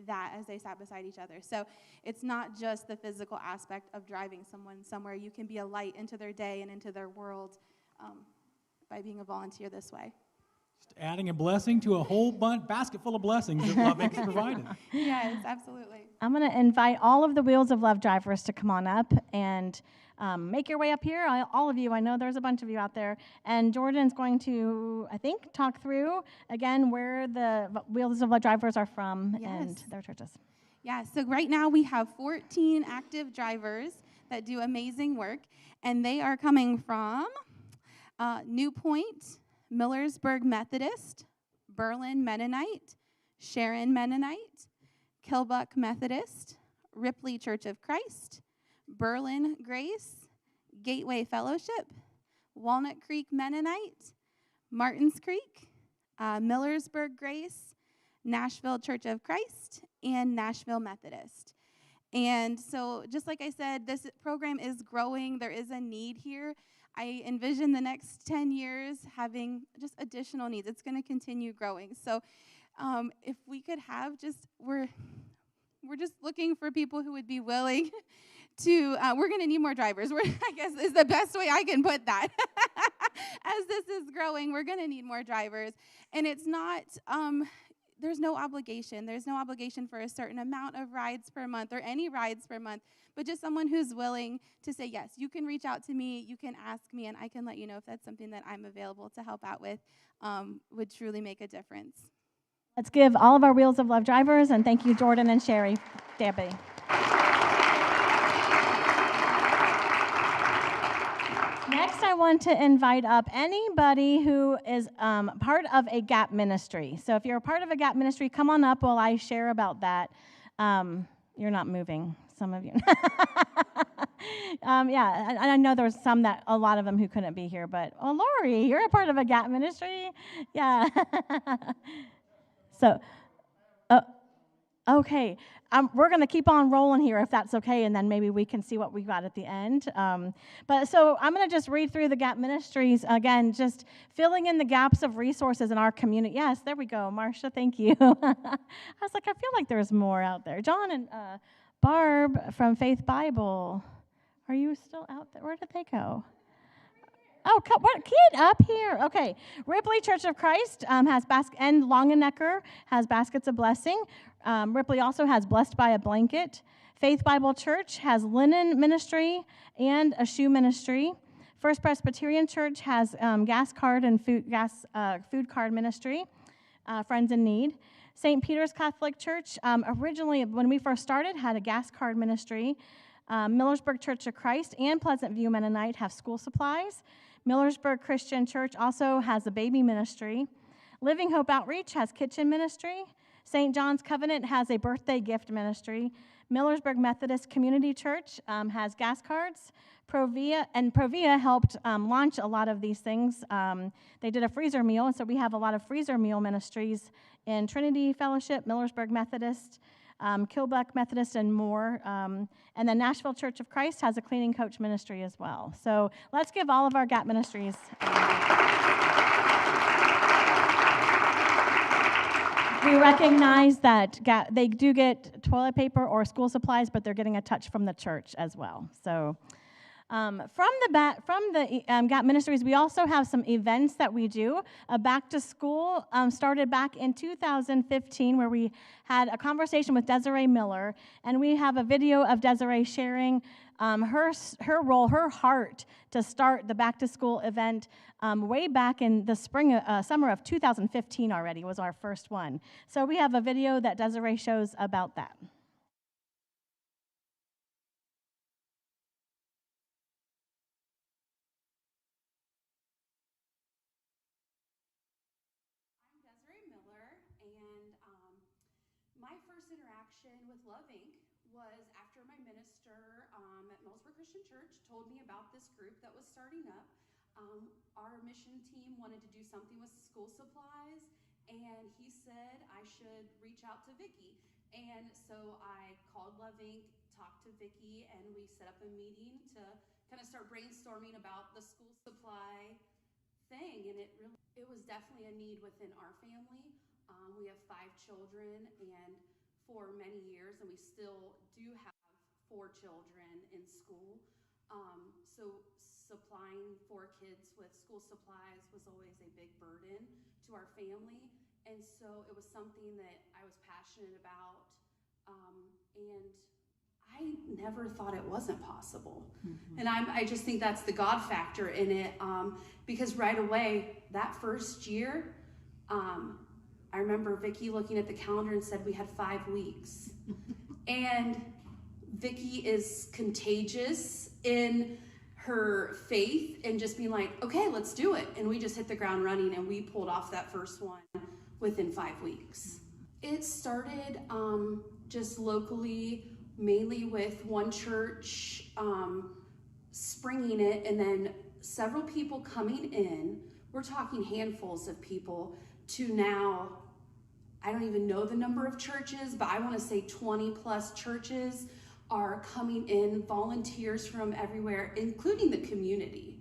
that as they sat beside each other. So it's not just the physical aspect of driving someone somewhere. You can be a light into their day and into their world by being a volunteer this way. Just adding a blessing to a whole basket full of blessings that Love Inc. has provided. Yes, absolutely. I'm going to invite all of the Wheels of Love drivers to come on up and make your way up here. All of you, I know there's a bunch of you out there. And Jordan's going to, I think, talk through, again, where the Wheels of Love drivers are from and their churches. Yeah, so right now we have 14 active drivers that do amazing work. And they are coming from New Point, Millersburg Methodist, Berlin Mennonite, Sharon Mennonite, Kilbuck Methodist, Ripley Church of Christ, Berlin Grace, Gateway Fellowship, Walnut Creek Mennonite, Martins Creek, Millersburg Grace, Nashville Church of Christ, and Nashville Methodist. And so, just like I said, this program is growing. There is a need here. I envision the next 10 years having just additional needs. It's going to continue growing. So, if we could have we're just looking for people who would be willing to, we're going to need more drivers. I guess is the best way I can put that. As this is growing, we're going to need more drivers. And it's not, there's no obligation. There's no obligation for a certain amount of rides per month or any rides per month, but just someone who's willing to say, yes, you can reach out to me, you can ask me, and I can let you know if that's something that I'm available to help out with, would truly make a difference. Let's give all of our Wheels of Love drivers, and thank you, Jordan and Sherry. Debbie. Next, I want to invite up anybody who is part of a GAP ministry. So if you're a part of a GAP ministry, come on up while I share about that. You're not moving, some of you. Yeah, I know there was a lot of them who couldn't be here, but, oh, Lori, you're a part of a GAP ministry? Yeah. So, okay, we're going to keep on rolling here if that's okay, and then maybe we can see what we got at the end. But so I'm going to just read through the GAP ministries again, just filling in the gaps of resources in our community. Yes, there we go, Marcia, thank you. I was like, I feel like there's more out there. John and Barb from Faith Bible, are you still out there? Where did they go? Oh, what kid up here? Okay, Ripley Church of Christ and Longenecker has Baskets of Blessing. Ripley also has Blessed by a Blanket. Faith Bible Church has Linen Ministry and a Shoe Ministry. First Presbyterian Church has gas card and food card ministry. Friends in Need. St. Peter's Catholic Church originally, when we first started, had a gas card ministry. Millersburg Church of Christ and Pleasant View Mennonite have school supplies. Millersburg Christian Church also has a baby ministry. Living Hope Outreach has kitchen ministry. St. John's Covenant has a birthday gift ministry. Millersburg Methodist Community Church has gas cards. Provia helped launch a lot of these things. They did a freezer meal, and so we have a lot of freezer meal ministries in Trinity Fellowship, Millersburg Methodist, Kilbuck Methodist, and more. And then Nashville Church of Christ has a cleaning coach ministry as well. So let's give all of our GAP ministries. We recognize that they do get toilet paper or school supplies, but they're getting a touch from the church as well. So from the GAP Ministries, we also have some events that we do. Back to School started back in 2015, where we had a conversation with Desiree Miller, and we have a video of Desiree sharing her role, her heart to start the Back to School event way back in the summer of 2015 already was our first one. So we have a video that Desiree shows about that. My first interaction with Love Inc. was after my minister at Millersburg Christian Church told me about this group that was starting up. Our mission team wanted to do something with school supplies, and he said I should reach out to Vicki. And so I called Love Inc., talked to Vicki, and we set up a meeting to kind of start brainstorming about the school supply thing. And it was definitely a need within our family. We have 5 children, and for many years, and we still do have 4 children in school. So supplying 4 kids with school supplies was always a big burden to our family. And so it was something that I was passionate about. And I never thought it wasn't possible. Mm-hmm. And I just think that's the God factor in it. Because right away, that first year, I remember Vicki looking at the calendar and said we had 5 weeks. And Vicki is contagious in her faith and just being like, okay, let's do it. And we just hit the ground running, and we pulled off that first one within 5 weeks. It started just locally, mainly with one church springing it, and then several people coming in. We're talking handfuls of people, to now, I don't even know the number of churches, but I want to say 20 plus churches are coming in, volunteers from everywhere, including the community.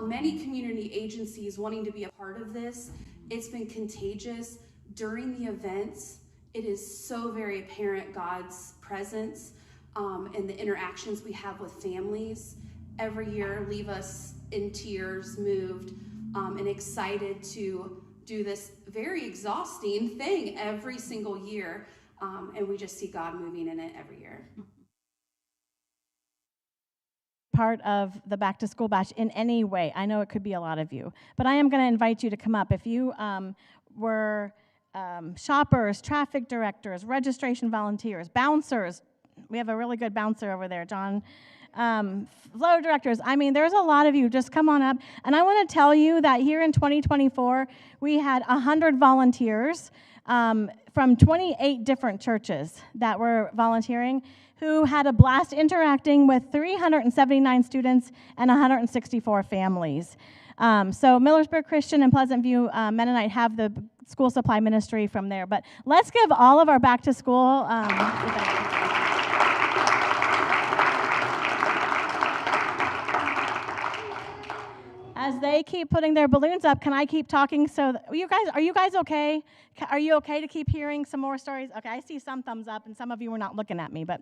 Many community agencies wanting to be a part of this. It's been contagious. During the events, it is so very apparent God's presence and the interactions we have with families every year leave us in tears, moved, and excited to do this very exhausting thing every single year. And we just see God moving in it every year. Part of the Back to School Bash in any way. I know it could be a lot of you, but I am going to invite you to come up. If you were shoppers, traffic directors, registration volunteers, bouncers, we have a really good bouncer over there, John. Flow directors, I mean, there's a lot of you. Just come on up. And I want to tell you that here in 2024, we had 100 volunteers from 28 different churches that were volunteering, who had a blast interacting with 379 students and 164 families. So Millersburg Christian and Pleasant View Mennonite have the school supply ministry from there. But let's give all of our back to school as they keep putting their balloons up. Can I keep talking? So are you guys okay? Are you okay to keep hearing some more stories? Okay, I see some thumbs up, and some of you were not looking at me, but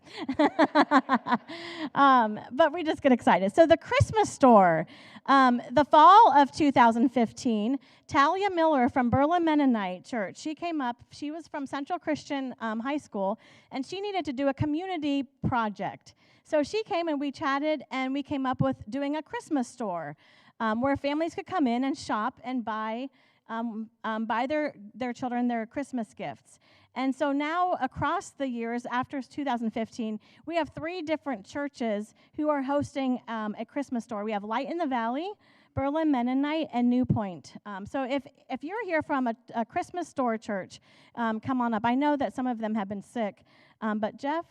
but we just get excited. So the Christmas store, the fall of 2015, Talia Miller from Berlin Mennonite Church, she came up. She was from Central Christian High School, and she needed to do a community project. So she came and we chatted, and we came up with doing a Christmas store. Where families could come in and shop and buy their children their Christmas gifts. And so now across the years after 2015, we have 3 different churches who are hosting a Christmas store. We have Light in the Valley, Berlin Mennonite, and New Point. So if you're here from a Christmas store church, come on up. I know that some of them have been sick, but Jeff,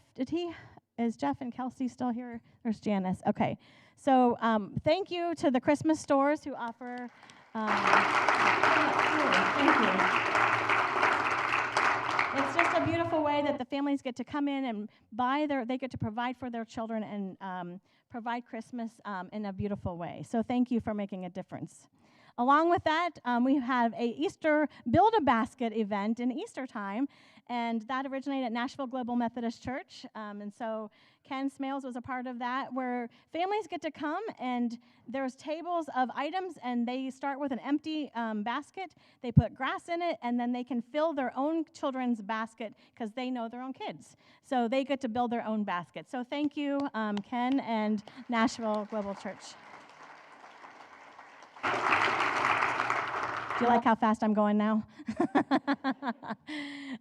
is Jeff and Kelsey still here? There's Janice. Okay. So thank you to the Christmas stores who offer. Thank you. It's just a beautiful way that the families get to come in and they get to provide for their children and provide Christmas in a beautiful way. So thank you for making a difference. Along with that, we have a Easter Build-A-Basket event in Easter time, and that originated at Nashville Global Methodist Church. And so Ken Smales was a part of that, where families get to come, and there's tables of items, and they start with an empty basket. They put grass in it, and then they can fill their own children's basket because they know their own kids. So they get to build their own basket. So thank you, Ken and Nashville Global Church. Do you like how fast I'm going now?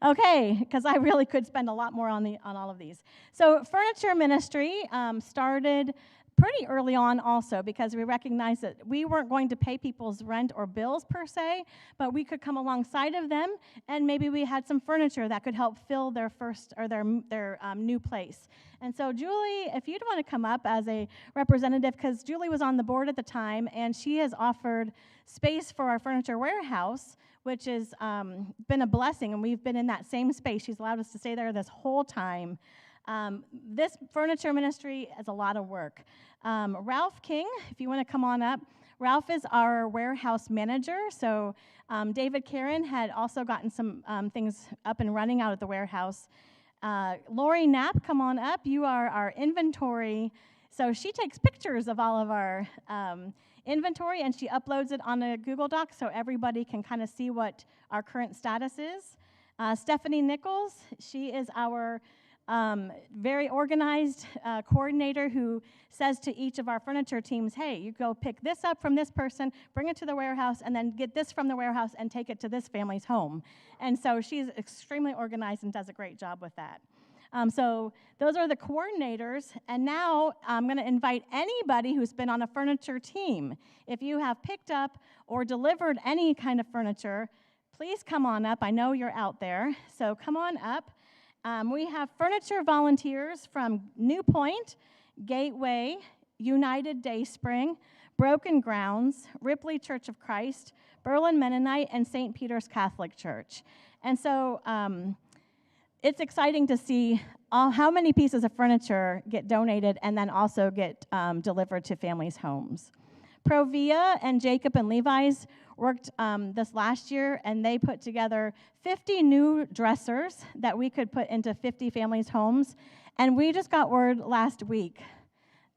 Okay, because I really could spend a lot more on all of these. So furniture ministry started pretty early on also, because we recognized that we weren't going to pay people's rent or bills per se, but we could come alongside of them, and maybe we had some furniture that could help fill their new place. And so Julie, if you'd want to come up as a representative, because Julie was on the board at the time, and she has offered space for our furniture warehouse, which has been a blessing, and we've been in that same space. She's allowed us to stay there this whole time. This furniture ministry is a lot of work. Ralph King, if you want to come on up. Ralph is our warehouse manager, so David Karen had also gotten some things up and running out at the warehouse. Lori Knapp, come on up. You are our inventory. So she takes pictures of all of our inventory, and she uploads it on a Google Doc so everybody can kind of see what our current status is. Stephanie Nichols, she is our very organized coordinator who says to each of our furniture teams, hey, you go pick this up from this person, bring it to the warehouse, and then get this from the warehouse and take it to this family's home. And so she's extremely organized and does a great job with that. So those are the coordinators, and now I'm going to invite anybody who's been on a furniture team. If you have picked up or delivered any kind of furniture, please come on up. I know you're out there, so come on up. We have furniture volunteers from New Point, Gateway, United Dayspring, Broken Grounds, Ripley Church of Christ, Berlin Mennonite, and St. Peter's Catholic Church. And so it's exciting to see how many pieces of furniture get donated and then also get delivered to families' homes. Provia and Jacob and Levi's worked this last year, and they put together 50 new dressers that we could put into 50 families' homes. And we just got word last week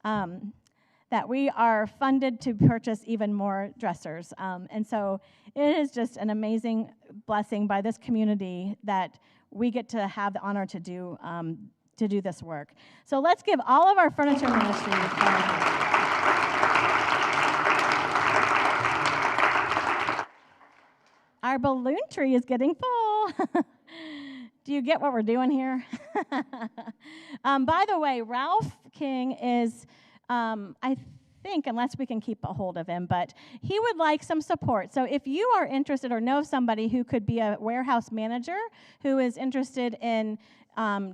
that we are funded to purchase even more dressers. And so it is just an amazing blessing by this community that we get to have the honor to do this work. So let's give all of our furniture ministry a hand. Our balloon tree is getting full. Do you get what we're doing here? By the way, Ralph King is, I think, unless we can keep a hold of him, but he would like some support. So if you are interested or know somebody who could be a warehouse manager who is interested in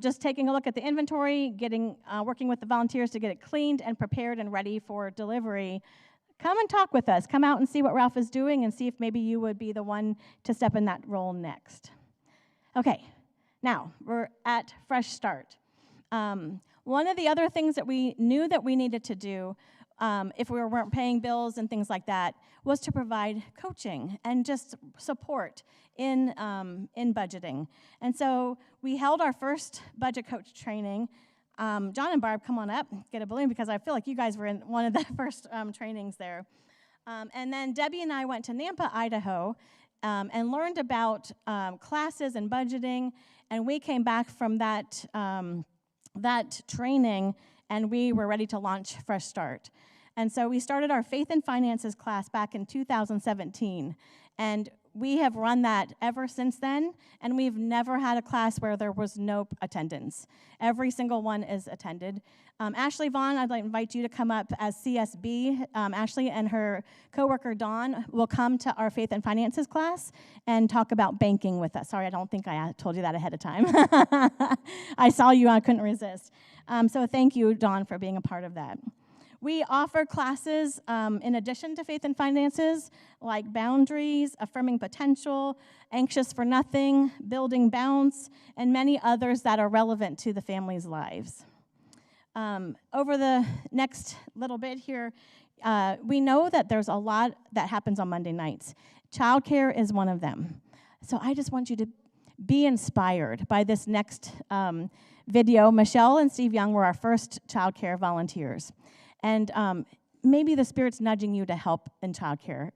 just taking a look at the inventory, working with the volunteers to get it cleaned and prepared and ready for delivery, come and talk with us. Come out and see what Ralph is doing and see if maybe you would be the one to step in that role next. Okay, now we're at Fresh Start. One of the other things that we knew that we needed to do if we weren't paying bills and things like that was to provide coaching and just support in budgeting. And so we held our first budget coach training. John and Barb, come on up, get a balloon, because I feel like you guys were in one of the first trainings there. And then Debbie and I went to Nampa, Idaho, and learned about classes and budgeting, and we came back from that training, and we were ready to launch Fresh Start. And so we started our Faith and Finances class back in 2017, and we have run that ever since then, and we've never had a class where there was no attendance. Every single one is attended. Ashley Vaughn, I'd like to invite you to come up as CSB. Ashley and her coworker Dawn will come to our Faith and Finances class and talk about banking with us. Sorry, I don't think I told you that ahead of time. I saw you, I couldn't resist. So thank you, Dawn, for being a part of that. We offer classes in addition to Faith and Finances, like Boundaries, Affirming Potential, Anxious for Nothing, Building Bounce, and many others that are relevant to the family's lives. Over the next little bit here, we know that there's a lot that happens on Monday nights. Childcare is one of them. So I just want you to be inspired by this next video. Michelle and Steve Young were our first childcare volunteers. And maybe the Spirit's nudging you to help in childcare.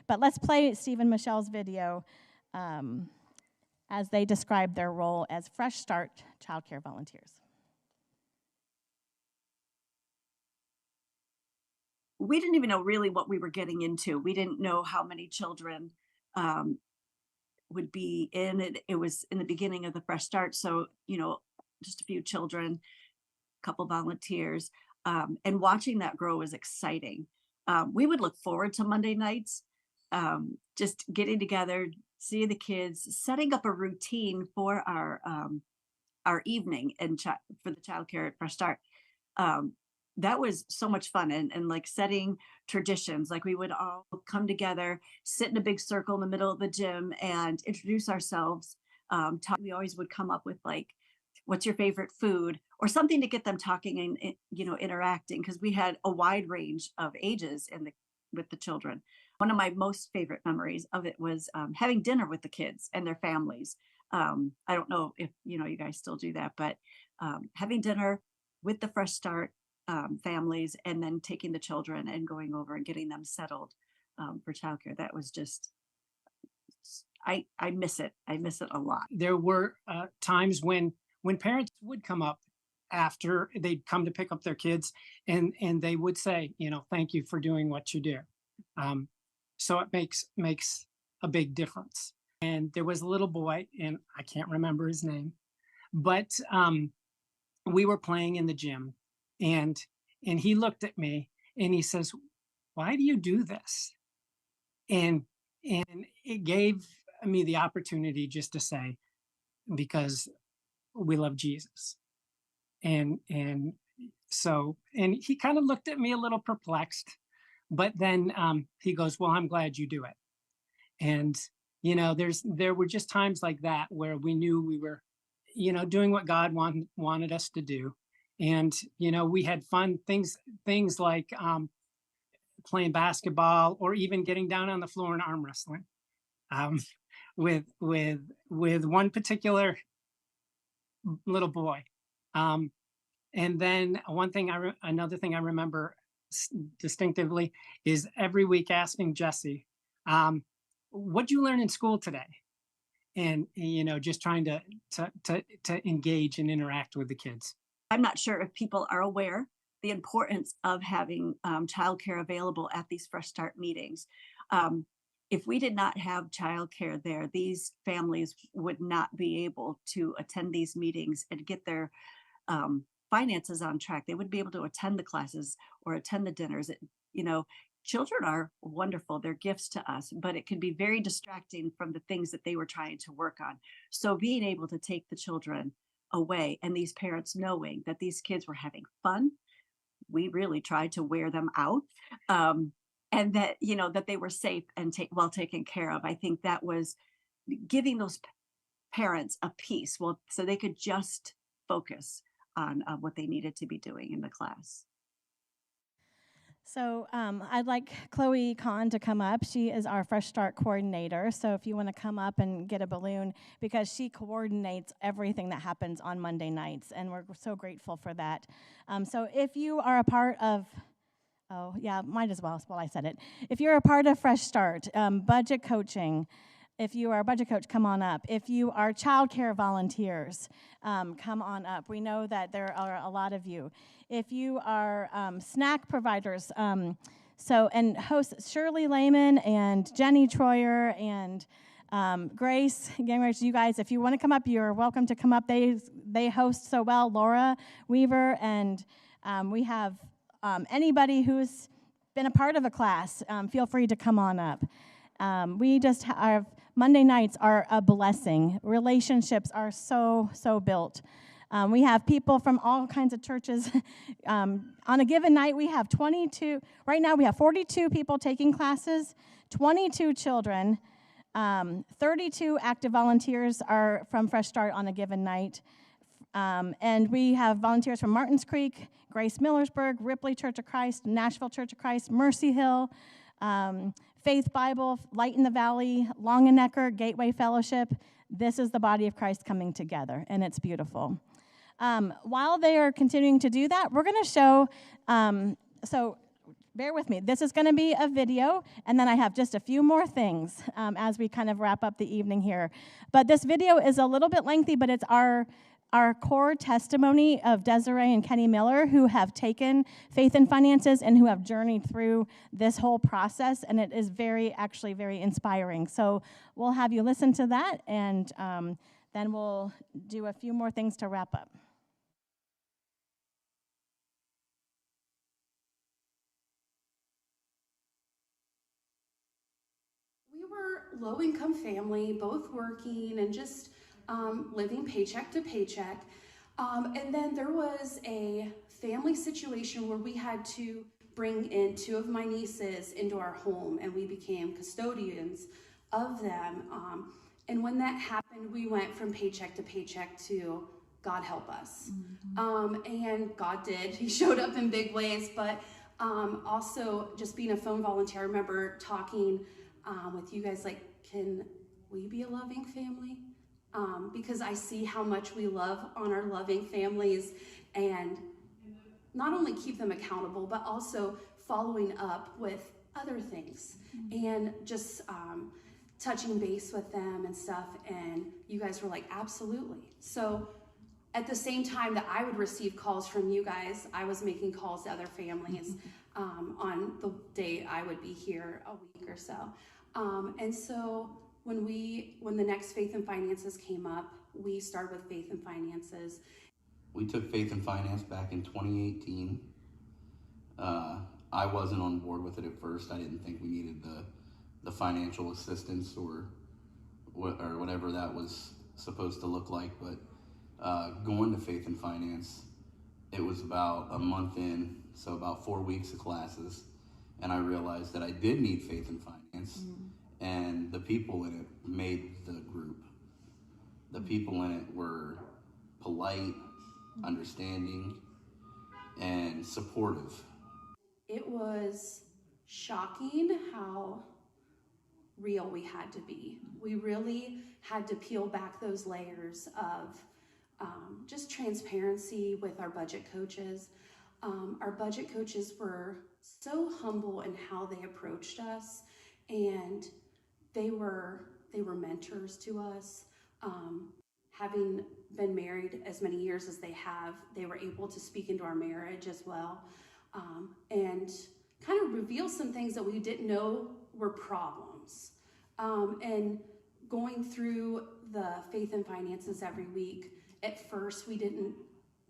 But let's play Steve and Michelle's video as they describe their role as Fresh Start childcare volunteers. We didn't even know really what we were getting into. We didn't know how many children would be in it. It was in the beginning of the Fresh Start. So, just a few children, a couple volunteers. And watching that grow was exciting. We would look forward to Monday nights, just getting together, seeing the kids, setting up a routine for our evening and for the childcare at Fresh Start. That was so much fun, and like setting traditions. Like we would all come together, sit in a big circle in the middle of the gym, and introduce ourselves. We always would come up with like, what's your favorite food, or something to get them talking and interacting, because we had a wide range of ages with the children. One of my most favorite memories of it was having dinner with the kids and their families. I don't know if you guys still do that, but having dinner with the Fresh Start families, and then taking the children and going over and getting them settled for childcare. That was just, I miss it. I miss it a lot. There were times when parents would come up after they'd come to pick up their kids, and they would say, thank you for doing what you do. So it makes a big difference. And there was a little boy, and I can't remember his name, but we were playing in the gym, and he looked at me and he says, "Why do you do this?" And it gave me the opportunity just to say, because we love Jesus. And so he kind of looked at me a little perplexed, but then he goes, "Well, I'm glad you do it." And there were just times like that where we knew we were doing what God wanted us to do. And, we had fun things like playing basketball, or even getting down on the floor and arm wrestling with one particular little boy. And then another thing I remember distinctively is every week asking Jesse, what'd you learn in school today? And, just trying to engage and interact with the kids. I'm not sure if people are aware the importance of having childcare available at these Fresh Start meetings. If we did not have childcare there, these families would not be able to attend these meetings and get their finances on track. They wouldn't be able to attend the classes or attend the dinners. Children are wonderful. They're gifts to us, but it can be very distracting from the things that they were trying to work on. So being able to take the children away, and these parents knowing that these kids were having fun, we really tried to wear them out, and that that they were safe and well taken care of. I think that was giving those parents a peace, so they could just focus on what they needed to be doing in the class. So I'd like Chloe Kahn to come up. She is our Fresh Start coordinator. So if you want to come up and get a balloon, because she coordinates everything that happens on Monday nights, and we're so grateful for that. So if you are a part of, might as well while I said it. If you're a part of Fresh Start, budget coaching, if you are a budget coach, come on up. If you are childcare volunteers, come on up. We know that there are a lot of you. If you are snack providers, and hosts Shirley Lehman and Jenny Troyer and Grace Gangridge, you guys, if you want to come up, you're welcome to come up. They host so well, Laura Weaver, and we have anybody who's been a part of a class, feel free to come on up. We just have Monday nights are a blessing. Relationships are so built. We have people from all kinds of churches. On a given night, we have 22. Right now, we have 42 people taking classes, 22 children, 32 active volunteers are from Fresh Start on a given night. And we have volunteers from Martins Creek, Grace Millersburg, Ripley Church of Christ, Nashville Church of Christ, Mercy Hill, Faith Bible, Light in the Valley, Longenecker, Gateway Fellowship. This is the body of Christ coming together, and it's beautiful. While they are continuing to do that, we're going to show, so bear with me. This is going to be a video, and then I have just a few more things as we kind of wrap up the evening here. But this video is a little bit lengthy, but it's our core testimony of Desiree and Kenny Miller, who have taken Faith and Finances and who have journeyed through this whole process, and it is actually very inspiring. So we'll have you listen to that, and then we'll do a few more things to wrap up. We were low-income family, both working and just living paycheck to paycheck. And then there was a family situation where we had to bring in 2 of my nieces into our home, and we became custodians of them. And when that happened, we went from paycheck to paycheck to God help us. And God did. He showed up in big ways, but also just being a phone volunteer, I remember talking with you guys like, can we be a loving family? Because I see how much we love on our loving families, and not only keep them accountable, but also following up with other things and just touching base with them and stuff. And you guys were like, absolutely. So at the same time that I would receive calls from you guys, I was making calls to other families on the day I would be here a week or so. And so when the next Faith and Finances came up, we started with Faith and Finances. We took Faith and Finance back in 2018. I wasn't on board with it at first. I didn't think we needed the financial assistance or whatever that was supposed to look like. But going to Faith and Finance, it was about a month in, so about 4 weeks of classes, and I realized that I did need Faith and Finance. And the people in it made the group. The people in it were polite, understanding, and supportive. It was shocking how real we had to be. We really had to peel back those layers of just transparency with our budget coaches. Our budget coaches were so humble in how they approached us, and they were mentors to us. Having been married as many years as they have, they were able to speak into our marriage as well, and kind of reveal some things that we didn't know were problems. And going through the Faith and Finances every week, at first we didn't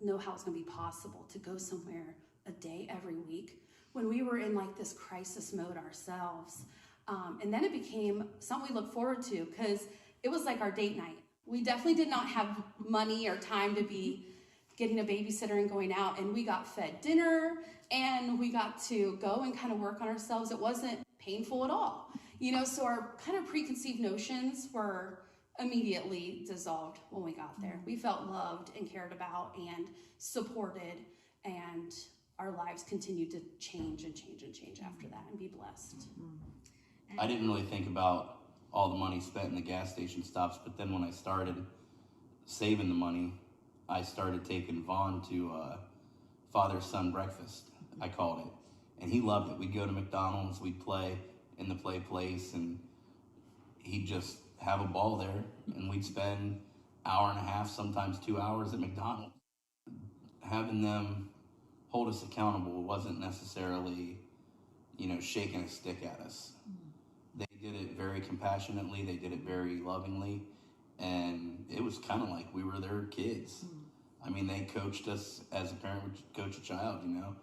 know how it's going to be possible to go somewhere a day every week when we were in like this crisis mode ourselves. And then it became something we look forward to because it was like our date night. We definitely did not have money or time to be getting a babysitter and going out, and we got fed dinner and we got to go and kind of work on ourselves. It wasn't painful at all, you know, so our kind of preconceived notions were immediately dissolved when we got there. We felt loved and cared about and supported, and our lives continued to change and change and change after that and be blessed. I didn't really think about all the money spent in the gas station stops, but then when I started saving the money, I started taking Vaughn to father-son breakfast, I called it. And he loved it. We'd go to McDonald's, we'd play in the play place, and he'd just have a ball there, and we'd spend hour and a half, sometimes 2 hours at McDonald's. Having them hold us accountable wasn't necessarily, you know, shaking a stick at us. They did it very compassionately, they did it very lovingly, and it was kind of like we were their kids. I mean, they coached us as a parent would coach a child, you know.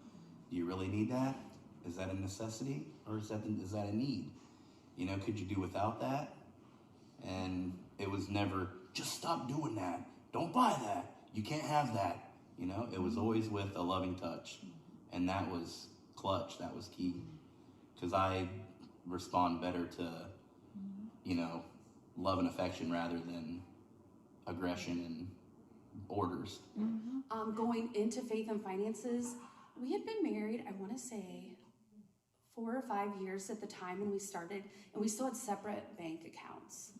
Do you really need that? Is that a necessity, or is that a need? You know, could you do without that? And it was never, just stop doing that. Don't buy that. You can't have that. You know, it was always with a loving touch. And that was clutch, that was key. Because I respond better to, you know, love and affection rather than aggression and orders. Going into Faith and Finances, we had been married, I want to say, 4 or 5 years at the time when we started, and we still had separate bank accounts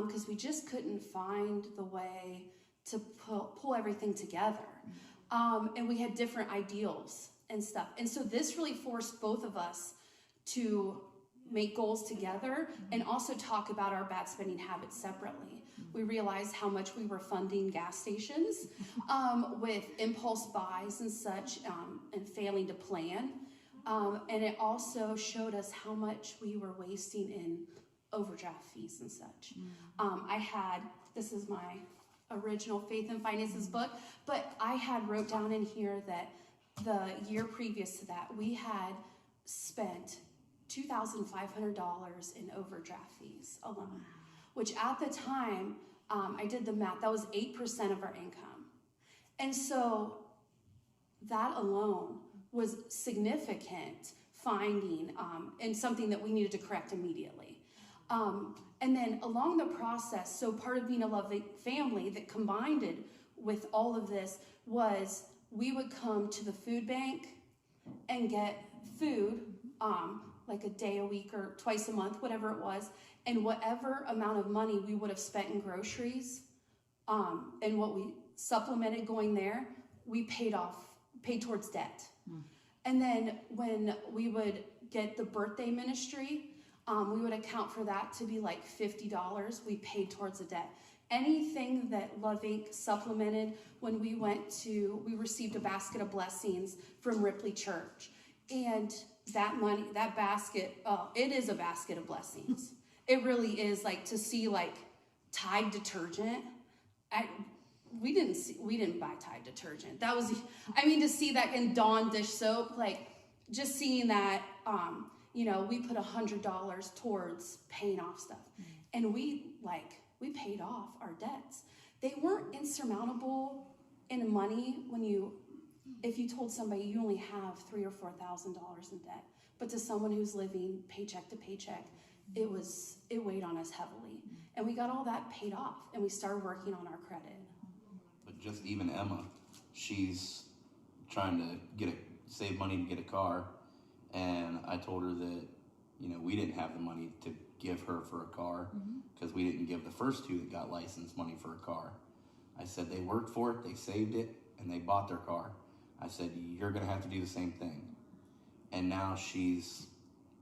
because we just couldn't find the way to pull everything together. And we had different ideals and stuff. And so this really forced both of us to make goals together and also talk about our bad spending habits separately. We realized how much we were funding gas stations with impulse buys and such, and failing to plan. And it also showed us how much we were wasting in overdraft fees and such. This is my original Faith and Finances book, but I had wrote down in here that the year previous to that, we had spent $2,500 in overdraft fees alone, which at the time, I did the math, that was 8% of our income. And so that alone was significant finding and something that we needed to correct immediately. And then along the process, so part of being a loving family that combined it with all of this was we would come to the food bank and get food like a day a week or twice a month, whatever it was, and whatever amount of money we would have spent in groceries and what we supplemented going there, we paid towards debt. And then when we would get the birthday ministry, we would account for that to be like $50. We paid towards the debt. Anything that Love Inc. supplemented when we received a basket of blessings from Ripley Church. And that money, that basket, it is a basket of blessings. It really is, like, to see like Tide detergent. We didn't buy Tide detergent. That was, to see that in Dawn dish soap, like just seeing that, we put $100 towards paying off stuff. And we paid off our debts. They weren't insurmountable in money if you told somebody you only have $3,000 or $4,000 in debt, but to someone who's living paycheck to paycheck, it weighed on us heavily. And we got all that paid off, and we started working on our credit. But just even Emma, she's trying to save money to get a car, and I told her that, you know, we didn't have the money to give her for a car because we didn't give the first two that got licensed money for a car. I said they worked for it, they saved it, and they bought their car. I said, you're gonna have to do the same thing. And now she's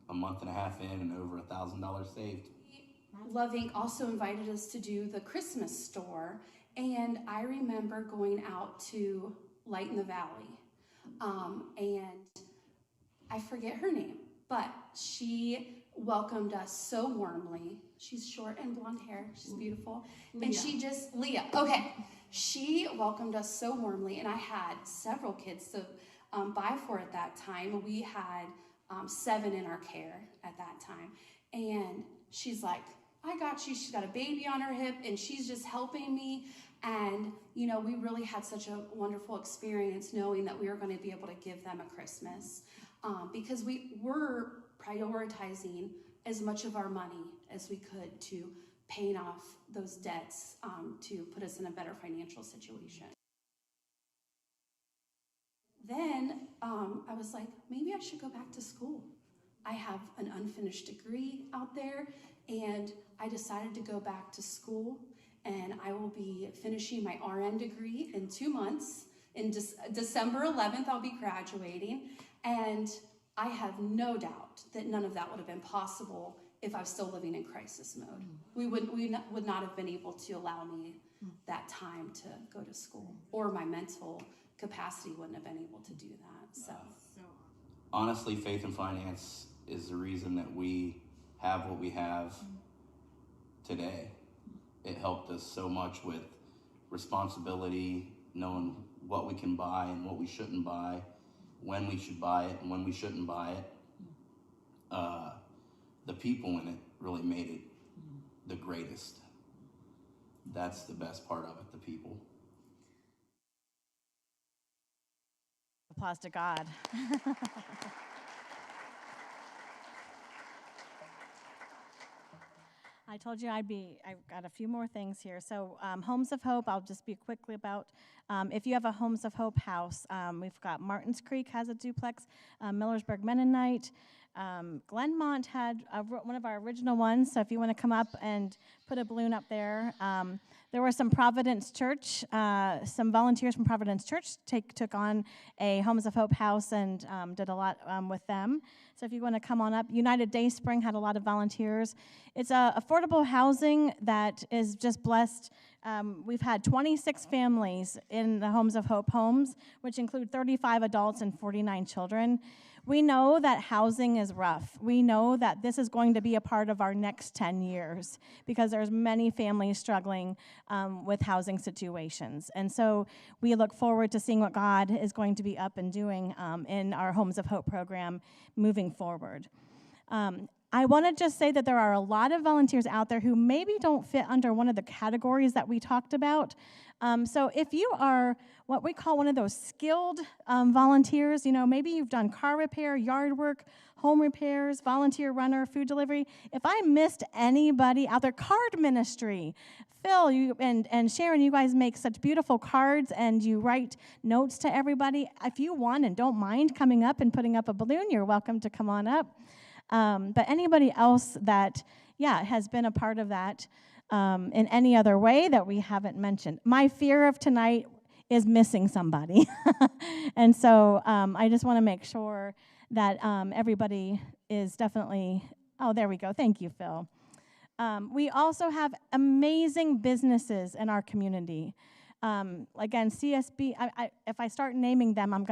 a month and a half in and over $1,000 saved. Love Inc. also invited us to do the Christmas store, and I remember going out to Light in the Valley, and I forget her name, but she welcomed us so warmly. She's short and blonde hair, she's beautiful, and Leah, okay. She welcomed us so warmly, and I had several kids to buy for at that time. We had 7 in our care at that time, and she's like, I got you. She's got a baby on her hip, and she's just helping me. And, you know, we really had such a wonderful experience knowing that we were going to be able to give them a Christmas because we were prioritizing as much of our money as we could to paying off those debts to put us in a better financial situation. Then I was like, maybe I should go back to school. I have an unfinished degree out there, and I decided to go back to school, and I will be finishing my RN degree in 2 months. In December 11th, I'll be graduating, and I have no doubt that none of that would have been possible if I was still living in crisis mode. We would not have been able to allow me that time to go to school, or my mental capacity wouldn't have been able to do that. So honestly, Faith and Finance is the reason that we have what we have today. It helped us so much with responsibility, knowing what we can buy and what we shouldn't buy, when we should buy it and when we shouldn't buy it. The people in it really made it the greatest. That's the best part of it, the people. Applause to God. I told you I've got a few more things here. So Homes of Hope, I'll just be quickly about. If you have a Homes of Hope house, we've got Martins Creek has a duplex, Millersburg Mennonite, Glenmont had one of our original ones, so if you want to come up and put a balloon up there. There were some Providence Church, some volunteers from Providence Church took on a Homes of Hope house and did a lot with them. So if you want to come on up. United Day Spring had a lot of volunteers. It's affordable housing that is just blessed. We've had 26 families in the Homes of Hope homes, which include 35 adults and 49 children. We know that housing is rough. We know that this is going to be a part of our next 10 years because there's many families struggling with housing situations. And so we look forward to seeing what God is going to be up and doing in our Homes of Hope program moving forward. I want to just say that there are a lot of volunteers out there who maybe don't fit under one of the categories that we talked about. So if you are what we call one of those skilled volunteers, you know, maybe you've done car repair, yard work, home repairs, volunteer runner, food delivery. If I missed anybody out there, card ministry. Phil and Sharon, you guys make such beautiful cards and you write notes to everybody. If you want and don't mind coming up and putting up a balloon, you're welcome to come on up. But anybody else that, has been a part of that in any other way that we haven't mentioned. My fear of tonight is missing somebody. And so I just want to make sure that everybody is definitely, oh, there we go. Thank you, Phil. We also have amazing businesses in our community. Again, CSB, if I start naming them, I'm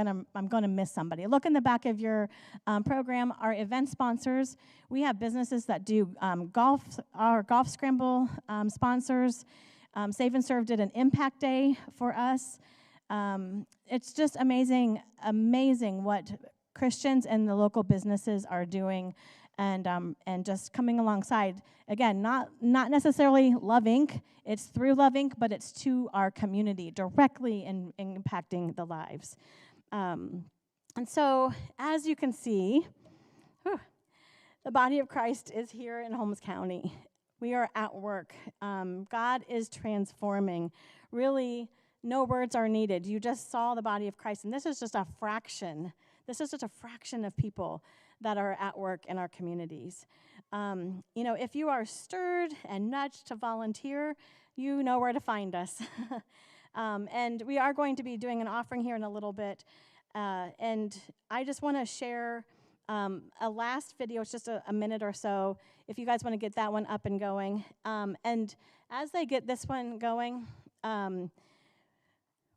gonna miss somebody. Look in the back of your program, our event sponsors. We have businesses that do golf, our golf scramble sponsors. Save and Serve did an impact day for us. It's just amazing what Christians and the local businesses are doing and just coming alongside. Again, not necessarily Love Inc. It's through Love Inc., but it's to our community, directly impacting the lives. And so, as you can see, the body of Christ is here in Holmes County. We are at work. God is transforming, really no words are needed. You just saw the body of Christ, and this is just a fraction. This is just a fraction of people that are at work in our communities. If you are stirred and nudged to volunteer, you know where to find us. And we are going to be doing an offering here in a little bit. And I just want to share a last video. It's just a minute or so, if you guys want to get that one up and going. And as they get this one going,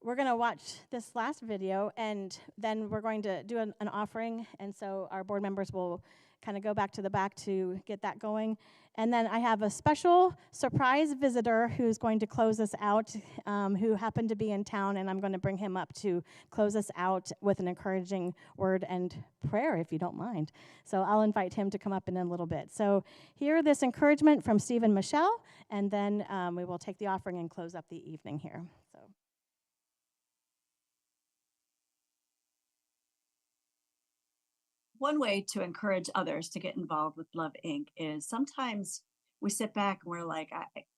we're going to watch this last video, and then we're going to do an offering. And so our board members will kind of go back to the back to get that going. And then I have a special surprise visitor who's going to close us out, who happened to be in town, and I'm going to bring him up to close us out with an encouraging word and prayer, if you don't mind. So I'll invite him to come up in a little bit. So hear this encouragement from Steve and Michelle, and then we will take the offering and close up the evening here. So. One way to encourage others to get involved with Love Inc. is sometimes we sit back and we're like,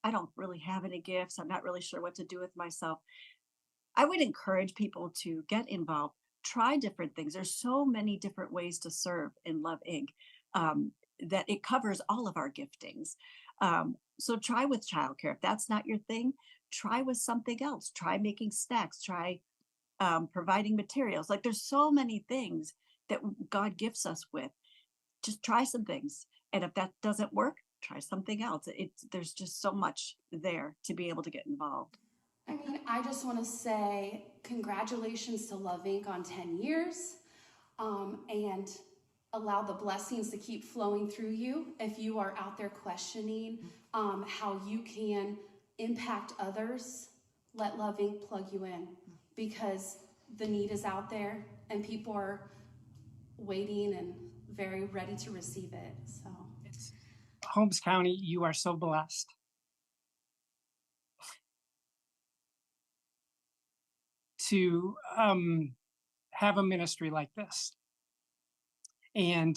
I don't really have any gifts. I'm not really sure what to do with myself. I would encourage people to get involved, try different things. There's so many different ways to serve in Love Inc. That it covers all of our giftings. So try with childcare. If that's not your thing, try with something else. Try making snacks, try providing materials. Like there's so many things that God gifts us with. Just try some things. And if that doesn't work, try something else. There's just so much there to be able to get involved. I mean, I just want to say congratulations to Love Inc. on 10 years, and allow the blessings to keep flowing through you. If you are out there questioning how you can impact others, let Love Inc. plug you in, because the need is out there and people are waiting and very ready to receive it. So Holmes County, you are so blessed. To have a ministry like this, and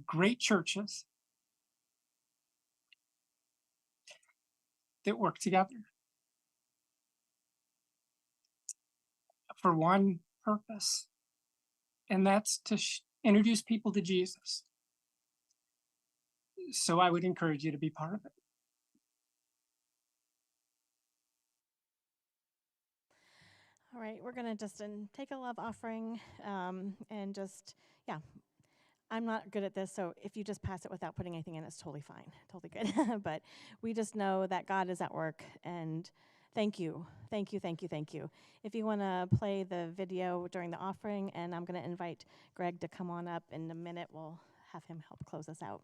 great churches that work together for one purpose, and that's to introduce people to Jesus. So I would encourage you to be part of it. All right, we're going to just take a love offering and just, yeah. I'm not good at this, so if you just pass it without putting anything in, it's totally fine, totally good. But we just know that God is at work, and thank you, thank you, thank you, thank you. If you want to play the video during the offering, and I'm going to invite Greg to come on up in a minute, we'll have him help close us out.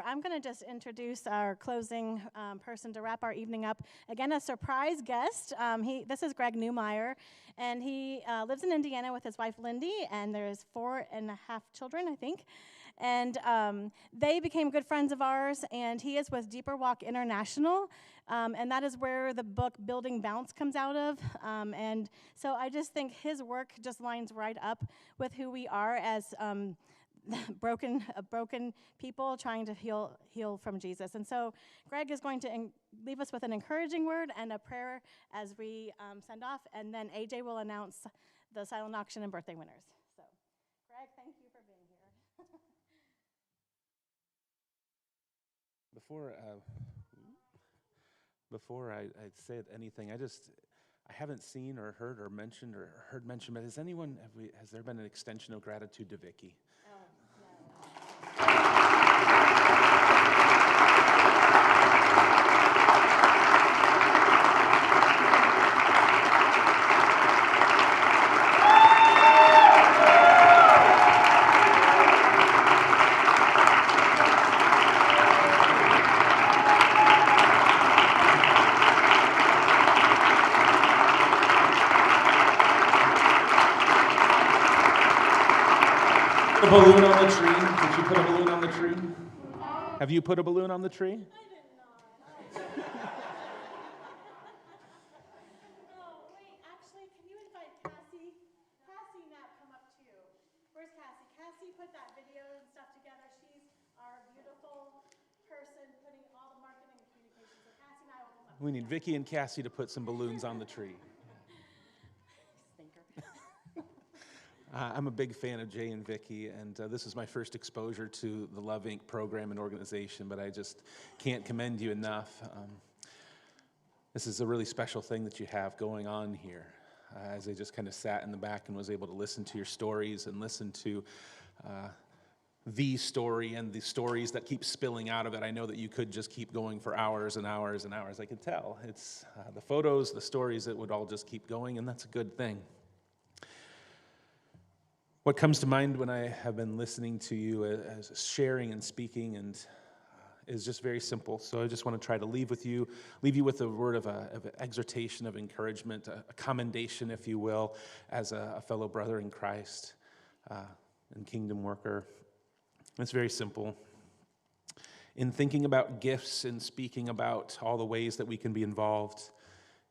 I'm going to just introduce our closing person to wrap our evening up. Again, a surprise guest. This is Greg Newmeyer, and he lives in Indiana with his wife, Lindy, and there's 4.5 children, I think. And they became good friends of ours, and he is with Deeper Walk International, and that is where the book Building Bounce comes out of. And so I just think his work just lines right up with who we are as broken people trying to heal from Jesus. And so Greg is going to leave us with an encouraging word and a prayer as we send off, and then AJ will announce the silent auction and birthday winners. So, Greg, thank you for being here. Before I say anything, I haven't seen or heard mentioned, but has there been an extension of gratitude to Vicki? A balloon on the tree? Did you put a balloon on the tree? Have you put a balloon on the tree? I did not. Oh, wait, actually, can you invite Cassie? Cassie Knapp come up too. Where's Cassie? Cassie put that video and stuff together. She's our beautiful person putting all the marketing and communication. So Cassie and I will come up. We need Vicki and Cassie to put some balloons on the tree. I'm a big fan of Jay and Vicki, and this is my first exposure to the Love Inc. program and organization, but I just can't commend you enough. This is a really special thing that you have going on here. As I just kind of sat in the back and was able to listen to your stories and listen to the story and the stories that keep spilling out of it, I know that you could just keep going for hours and hours and hours. I can tell. It's the photos, the stories, it would all just keep going, and that's a good thing. What comes to mind when I have been listening to you as sharing and speaking is just very simple. So I just want to try to leave you with a word of exhortation, of encouragement, a commendation, if you will, as a fellow brother in Christ and kingdom worker. It's very simple. In thinking about gifts and speaking about all the ways that we can be involved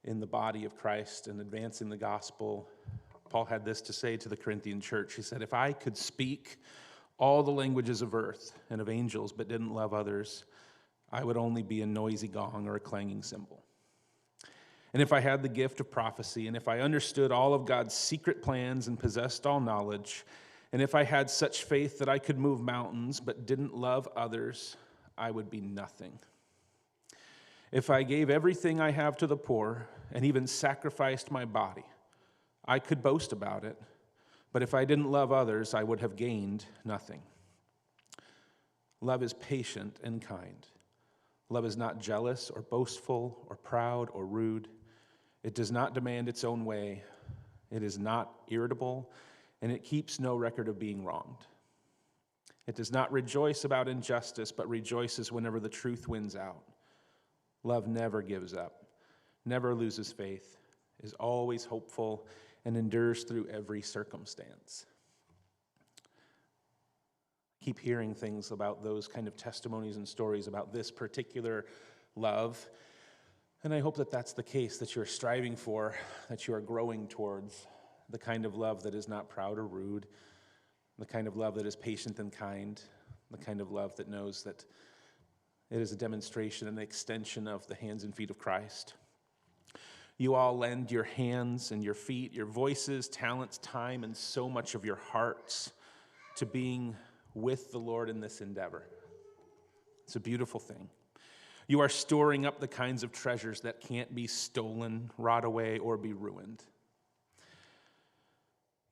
in the body of Christ and advancing the gospel, Paul had this to say to the Corinthian church. He said, if I could speak all the languages of earth and of angels but didn't love others, I would only be a noisy gong or a clanging cymbal. And if I had the gift of prophecy, and if I understood all of God's secret plans and possessed all knowledge, and if I had such faith that I could move mountains but didn't love others, I would be nothing. If I gave everything I have to the poor and even sacrificed my body, I could boast about it, but if I didn't love others, I would have gained nothing. Love is patient and kind. Love is not jealous or boastful or proud or rude. It does not demand its own way. It is not irritable, and it keeps no record of being wronged. It does not rejoice about injustice, but rejoices whenever the truth wins out. Love never gives up, never loses faith, is always hopeful, and endures through every circumstance. Keep hearing things about those kind of testimonies and stories about this particular love, and I hope that that's the case, that you're striving for, that you are growing towards, the kind of love that is not proud or rude, the kind of love that is patient and kind, the kind of love that knows that it is a demonstration and an extension of the hands and feet of Christ. You all lend your hands and your feet, your voices, talents, time, and so much of your hearts to being with the Lord in this endeavor. It's a beautiful thing. You are storing up the kinds of treasures that can't be stolen, rot away, or be ruined.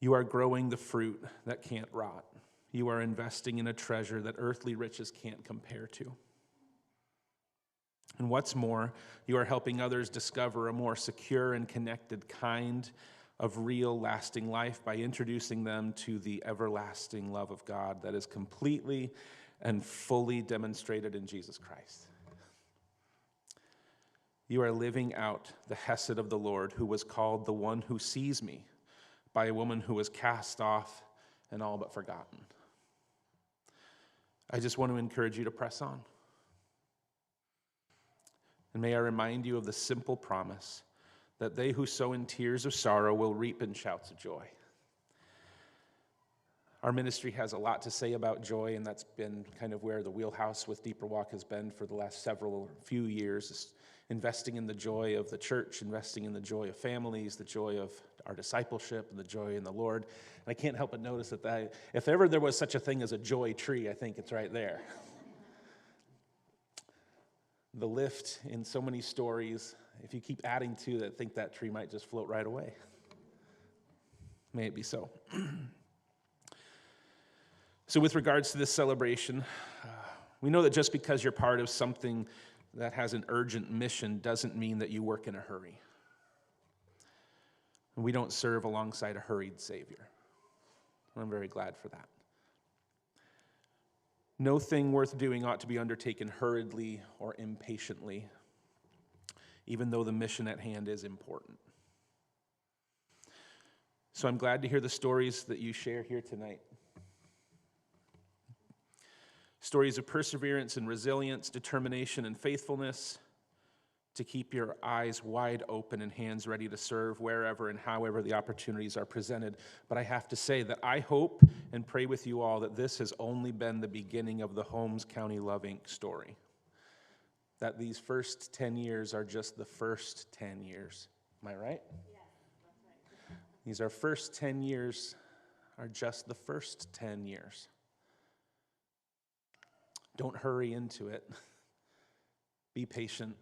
You are growing the fruit that can't rot. You are investing in a treasure that earthly riches can't compare to. And what's more, you are helping others discover a more secure and connected kind of real, lasting life by introducing them to the everlasting love of God that is completely and fully demonstrated in Jesus Christ. You are living out the hesed of the Lord, who was called the one who sees me, by a woman who was cast off and all but forgotten. I just want to encourage you to press on. And may I remind you of the simple promise that they who sow in tears of sorrow will reap in shouts of joy. Our ministry has a lot to say about joy, and that's been kind of where the wheelhouse with Deeper Walk has been for the last few years, is investing in the joy of the church, investing in the joy of families, the joy of our discipleship, and the joy in the Lord. And I can't help but notice that if ever there was such a thing as a joy tree, I think it's right there. The lift in so many stories, if you keep adding to that, I think that tree might just float right away. May it be so. So with regards to this celebration, we know that just because you're part of something that has an urgent mission doesn't mean that you work in a hurry. And we don't serve alongside a hurried Savior. I'm very glad for that. No thing worth doing ought to be undertaken hurriedly or impatiently, even though the mission at hand is important. So I'm glad to hear the stories that you share here tonight. Stories of perseverance and resilience, determination and faithfulness, to keep your eyes wide open and hands ready to serve wherever and however the opportunities are presented. But I have to say that I hope and pray with you all that this has only been the beginning of the Holmes County Love Inc. story. That these first 10 years are just the first 10 years. Am I right? Yes, that's right. These are first 10 years are just the first 10 years. Don't hurry into it. Be patient.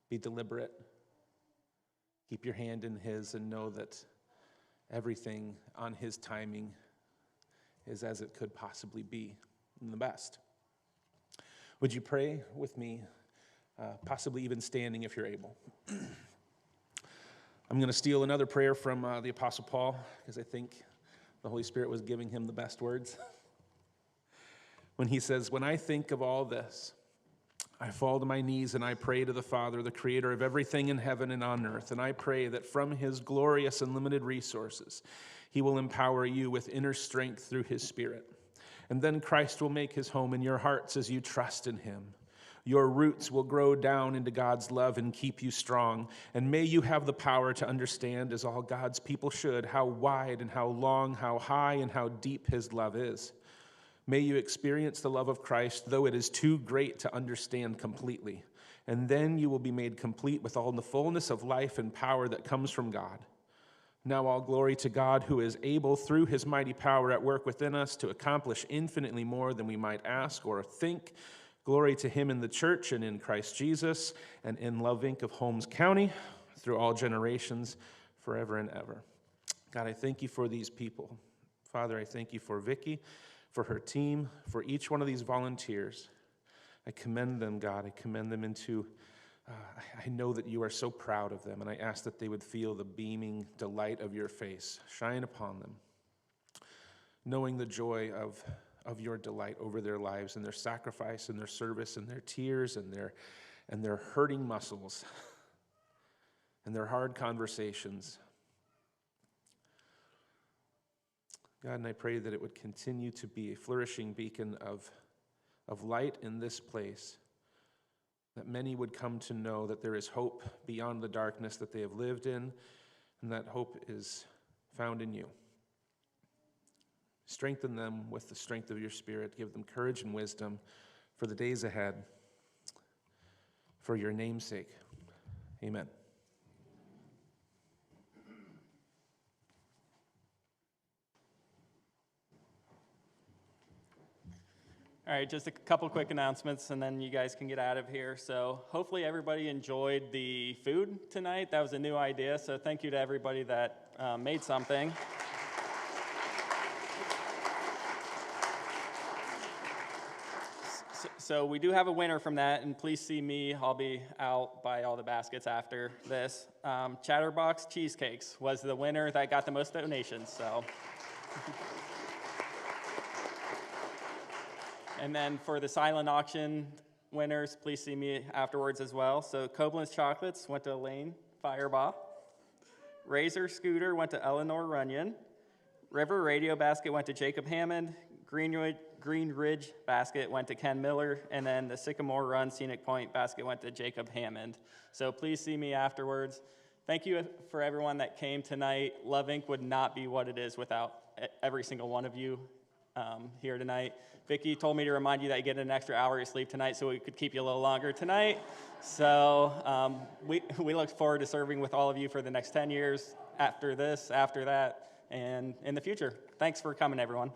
Be deliberate. Keep your hand in His and know that everything on His timing is as it could possibly be, and the best. Would you pray with me, possibly even standing if you're able? I'm going to steal another prayer from the Apostle Paul, because I think the Holy Spirit was giving him the best words. When he says, "When I think of all this, I fall to my knees and I pray to the Father, the creator of everything in heaven and on earth, and I pray that from His glorious and limited resources, He will empower you with inner strength through His Spirit. And then Christ will make His home in your hearts as you trust in Him. Your roots will grow down into God's love and keep you strong. And may you have the power to understand, as all God's people should, how wide and how long, how high and how deep His love is. May you experience the love of Christ, though it is too great to understand completely. And then you will be made complete with all the fullness of life and power that comes from God. Now all glory to God, who is able, through His mighty power at work within us, to accomplish infinitely more than we might ask or think. Glory to Him in the church and in Christ Jesus and in Love Inc. of Holmes County, through all generations, forever and ever." God, I thank You for these people. Father, I thank You for Vicki, for her team, for each one of these volunteers. I commend them, God. I commend them into, I know that You are so proud of them, and I ask that they would feel the beaming delight of Your face shine upon them, knowing the joy of Your delight over their lives and their sacrifice and their service and their tears and their hurting muscles and their hard conversations. God, and I pray that it would continue to be a flourishing beacon of light in this place, that many would come to know that there is hope beyond the darkness that they have lived in, and that hope is found in You. Strengthen them with the strength of Your Spirit. Give them courage and wisdom for the days ahead, for Your name's sake. Amen. All right, just a couple quick announcements, and then you guys can get out of here. So hopefully everybody enjoyed the food tonight. That was a new idea, so thank you to everybody that made something. So we do have a winner from that, and please see me. I'll be out by all the baskets after this. Chatterbox Cheesecakes was the winner that got the most donations, so... And then for the silent auction winners, please see me afterwards as well. So Koblenz Chocolates went to Elaine Firebaugh. Razor Scooter went to Eleanor Runyon. River Radio Basket went to Jacob Hammond. Green Ridge Basket went to Ken Miller. And then the Sycamore Run Scenic Point Basket went to Jacob Hammond. So please see me afterwards. Thank you for everyone that came tonight. Love Inc. would not be what it is without every single one of you here tonight. Vicki told me to remind you that you get an extra hour of sleep tonight so we could keep you a little longer tonight. So we look forward to serving with all of you for the next 10 years after this, after that, and in the future. Thanks for coming, everyone.